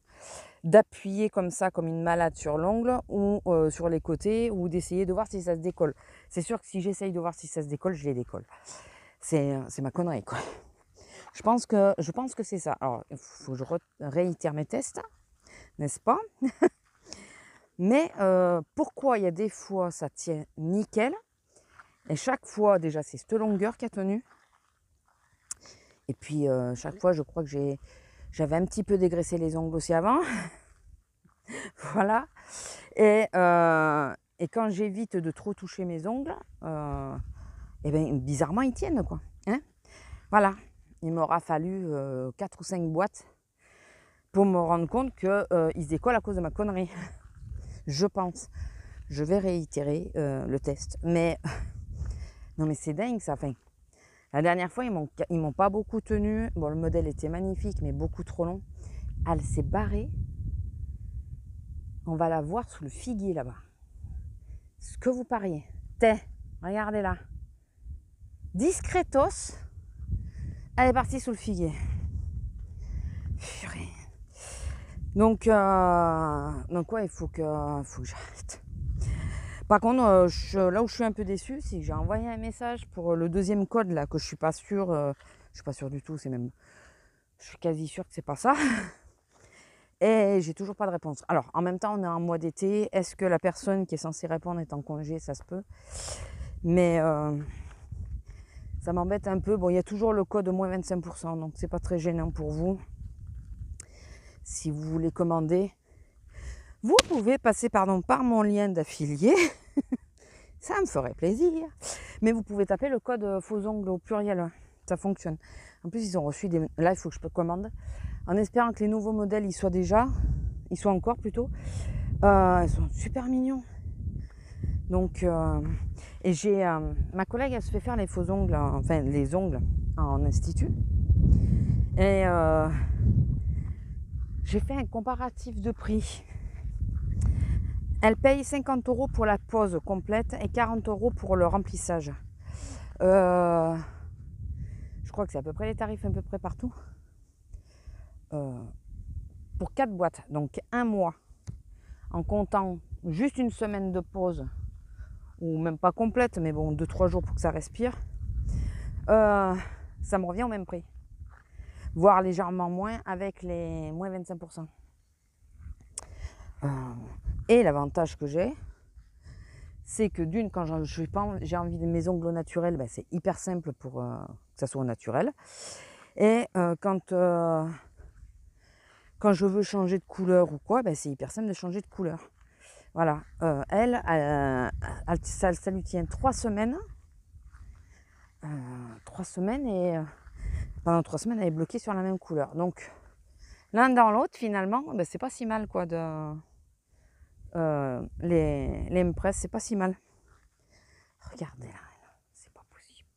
Speaker 1: d'appuyer comme ça, comme une malade sur l'ongle ou sur les côtés, ou d'essayer de voir si ça se décolle. C'est sûr que si j'essaye de voir si ça se décolle, je les décolle. C'est ma connerie, quoi. Je pense que c'est ça. Alors, il faut que je réitère mes tests, n'est-ce pas? Mais pourquoi il y a des fois ça tient nickel et chaque fois déjà c'est cette longueur qui a tenu et puis chaque fois je crois que j'avais un petit peu dégraissé les ongles aussi avant. Voilà. Et quand j'évite de trop toucher mes ongles, et ben bizarrement ils tiennent quoi, hein. Voilà, il m'aura fallu 4 ou 5 boîtes pour me rendre compte qu'ils se décollent à cause de ma connerie. Je pense. Je vais réitérer le test. Mais non, mais c'est dingue ça. Enfin, la dernière fois, ils m'ont pas beaucoup tenu. Bon, le modèle était magnifique, mais beaucoup trop long. Elle s'est barrée. On va la voir sous le figuier là-bas. Ce que vous pariez. Regardez là. Discretos. Elle est partie sous le figuier. Purée. Donc ouais, il faut que j'arrête. Par contre, là où je suis un peu déçue, c'est que j'ai envoyé un message pour le deuxième code là que je suis pas sûre. Je suis pas sûre du tout. Je suis quasi sûre que c'est pas ça. Et j'ai toujours pas de réponse. Alors, en même temps, on est en mois d'été. Est-ce que la personne qui est censée répondre est en congé? Ça se peut. Mais ça m'embête un peu. Bon, il y a toujours le code moins 25%, donc c'est pas très gênant pour vous. Si vous voulez commander, vous pouvez passer par mon lien d'affilié. Ça me ferait plaisir. Mais vous pouvez taper le code faux ongles au pluriel. Ça fonctionne. En plus, ils ont reçu des... Là, il faut que je commande. En espérant que les nouveaux modèles, ils soient encore plutôt. Ils sont super mignons. Donc, et j'ai... ma collègue, elle se fait faire les faux ongles, enfin les ongles en institut. Et j'ai fait un comparatif de prix. Elle paye 50 € pour la pose complète et 40 € pour le remplissage. Je crois que c'est à peu près les tarifs à peu près partout. Pour 4 boîtes, donc un mois, en comptant juste une semaine de pause, ou même pas complète, mais bon, 2-3 jours pour que ça respire, ça me revient au même prix. Voire légèrement moins avec les moins 25%. Et l'avantage que j'ai, c'est que d'une, quand j'ai envie de mes ongles naturels, ben c'est hyper simple pour que ça soit naturel. Et quand je veux changer de couleur ou quoi, ben c'est hyper simple de changer de couleur. Voilà. Ça lui tient 3 semaines. 3 semaines et pendant 3 semaines, elle est bloquée sur la même couleur. Donc, l'un dans l'autre, finalement, ben, c'est pas si mal quoi les Mpress, c'est pas si mal. Regardez là, c'est pas possible.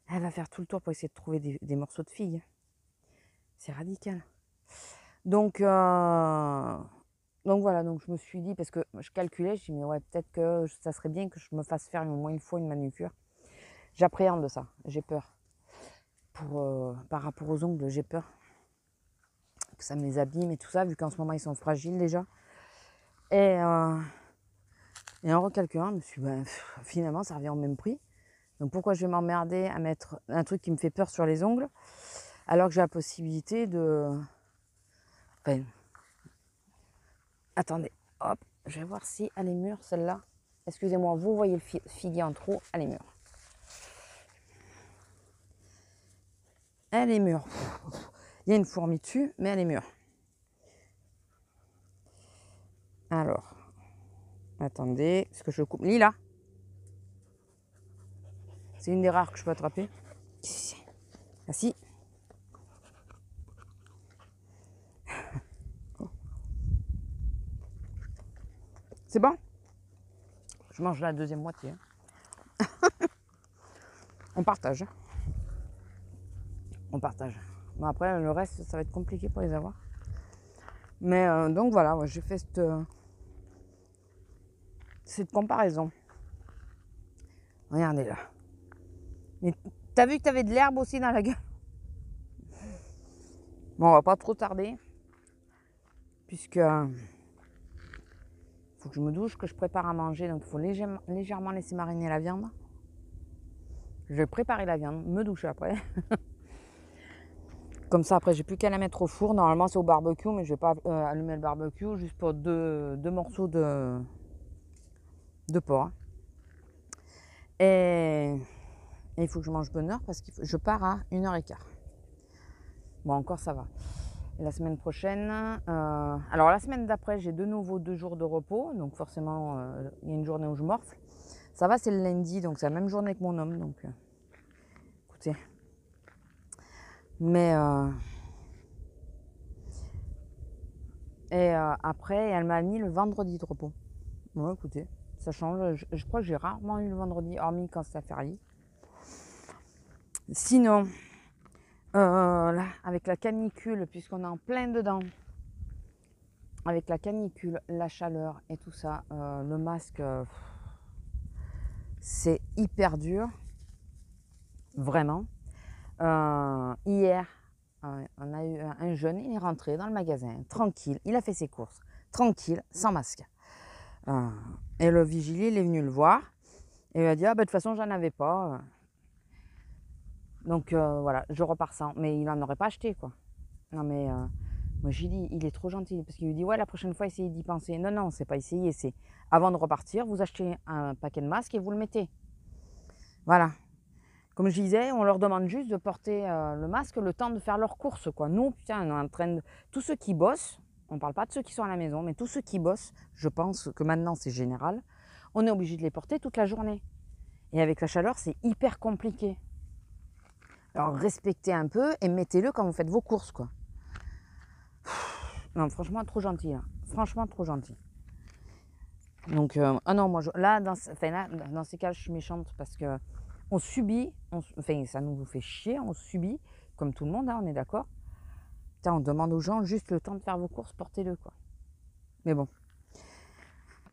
Speaker 1: Elle va faire tout le tour pour essayer de trouver des morceaux de figues. C'est radical. Donc voilà, donc je me suis dit, parce que je calculais, je dis mais ouais, peut-être que ça serait bien que je me fasse faire au moins une fois une manucure. J'appréhende ça, j'ai peur. Par rapport aux ongles, j'ai peur que ça me les abîme et tout ça, vu qu'en ce moment ils sont fragiles déjà. Et en recalculant, je me suis dit, finalement ça revient au même prix. Donc pourquoi je vais m'emmerder à mettre un truc qui me fait peur sur les ongles, alors que j'ai la possibilité de... Enfin, attendez, hop, je vais voir si elle est mûre celle-là. Excusez-moi, vous voyez le figuier en trop, elle est mûre. Elle est mûre. Il y a une fourmi dessus, mais elle est mûre. Alors, attendez, est-ce que je coupe? Lila, c'est une des rares que je peux attraper. Ah si. C'est bon? Je mange la deuxième moitié. On partage. On partage. Bon, après, le reste, ça va être compliqué pour les avoir. Mais donc voilà, ouais, j'ai fait cette comparaison. Regardez là. Mais t'as vu que t'avais de l'herbe aussi dans la gueule? Bon, on va pas trop tarder. Puisque faut que je me douche, que je prépare à manger. Donc il faut légèrement laisser mariner la viande. Je vais préparer la viande, me doucher après. Comme ça, après, j'ai plus qu'à la mettre au four. Normalement, c'est au barbecue, mais je vais pas allumer le barbecue juste pour deux morceaux de porc. Et il faut que je mange bonne heure parce que je pars à 1h15. Bon, encore ça va. Et la semaine prochaine, alors la semaine d'après, j'ai de nouveau 2 jours de repos. Donc forcément, il y a une journée où je morfle. Ça va, c'est le lundi, donc c'est la même journée que mon homme. Donc écoutez. Mais après, elle m'a mis le vendredi de repos. Ouais, écoutez, ça change. Je crois que j'ai rarement eu le vendredi, hormis quand c'est férié. Sinon, là, avec la canicule, puisqu'on est en plein dedans, avec la canicule, la chaleur et tout ça, le masque, c'est hyper dur, vraiment. Hier, on a eu un jeune, il est rentré dans le magasin, tranquille, il a fait ses courses, tranquille, sans masque. Et le vigile, il est venu le voir, et il a dit, ah ben de toute façon, j'en avais pas. Donc voilà, je repars sans. Mais il n'en aurait pas acheté, quoi. Non mais, moi j'ai dit, il est trop gentil, parce qu'il lui dit, ouais, la prochaine fois, essayez d'y penser. Non, non, c'est pas essayer, c'est avant de repartir, vous achetez un paquet de masques et vous le mettez. Voilà. Comme je disais, on leur demande juste de porter le masque le temps de faire leurs courses, quoi. Nous, putain, on est en train de... Tous ceux qui bossent, on ne parle pas de ceux qui sont à la maison, mais tous ceux qui bossent, je pense que maintenant c'est général, on est obligé de les porter toute la journée. Et avec la chaleur, c'est hyper compliqué. Alors respectez un peu et mettez-le quand vous faites vos courses, quoi. Non, franchement, trop gentil, là. Franchement, trop gentil. Donc, ah non, moi, là, dans ces cas, je suis méchante parce que on subit, enfin, ça nous fait chier, on subit, comme tout le monde, hein, on est d'accord. Putain, on demande aux gens juste le temps de faire vos courses, portez-le, quoi. Mais bon.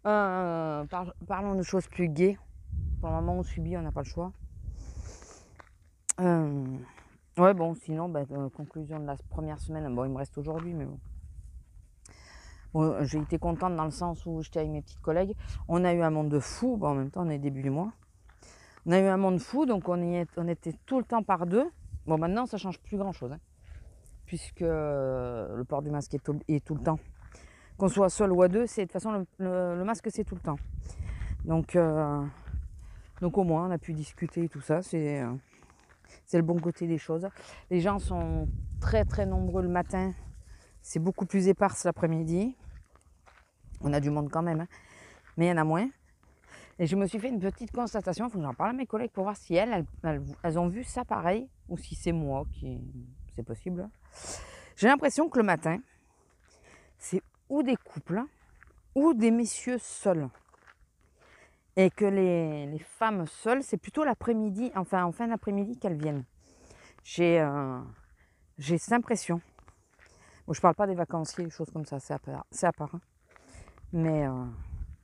Speaker 1: Parlons de choses plus gaies. Pour le moment, on subit, on n'a pas le choix. Ouais, bon, sinon, conclusion de la première semaine, bon, il me reste aujourd'hui, mais bon. Bon, j'ai été contente dans le sens où j'étais avec mes petites collègues. On a eu un monde de fou, bon, en même temps, on est début du mois. On a eu un monde fou, donc on était tout le temps par deux. Bon, maintenant, ça change plus grand-chose, hein, puisque le port du masque est tout le temps. Qu'on soit seul ou à deux, de toute façon, le masque, c'est tout le temps. Donc au moins, on a pu discuter et tout ça. C'est le bon côté des choses. Les gens sont très, très nombreux le matin. C'est beaucoup plus éparse l'après-midi. On a du monde quand même, hein, mais il y en a moins. Et je me suis fait une petite constatation, il faut que j'en parle à mes collègues pour voir si elles ont vu ça pareil, ou si c'est moi qui... C'est possible. J'ai l'impression que le matin, c'est ou des couples, ou des messieurs seuls. et que les femmes seules, c'est plutôt l'après-midi, enfin en fin d'après-midi qu'elles viennent. J'ai cette impression. Bon, je parle pas des vacanciers, des choses comme ça, c'est à part. Hein. Mais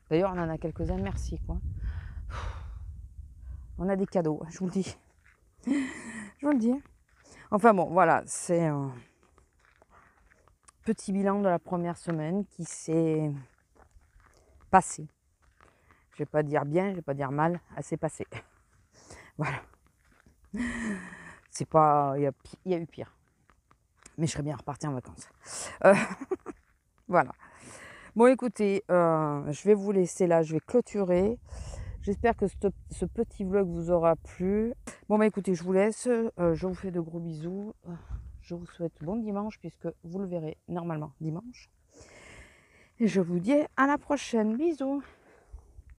Speaker 1: d'ailleurs, on en a quelques-uns, merci quoi. On a des cadeaux, je vous le dis. Je vous le dis. Enfin bon, voilà, c'est un petit bilan de la première semaine qui s'est passé. Je vais pas dire bien, je vais pas dire mal, elle s'est passée. Voilà. C'est pas, il y a eu pire. Mais je serais bien repartie en vacances. Euh, voilà. Bon, écoutez, je vais vous laisser là, je vais clôturer. J'espère que ce petit vlog vous aura plu. Bon, bah écoutez, je vous laisse. Je vous fais de gros bisous. Je vous souhaite bon dimanche, puisque vous le verrez normalement dimanche. Et je vous dis à la prochaine. Bisous.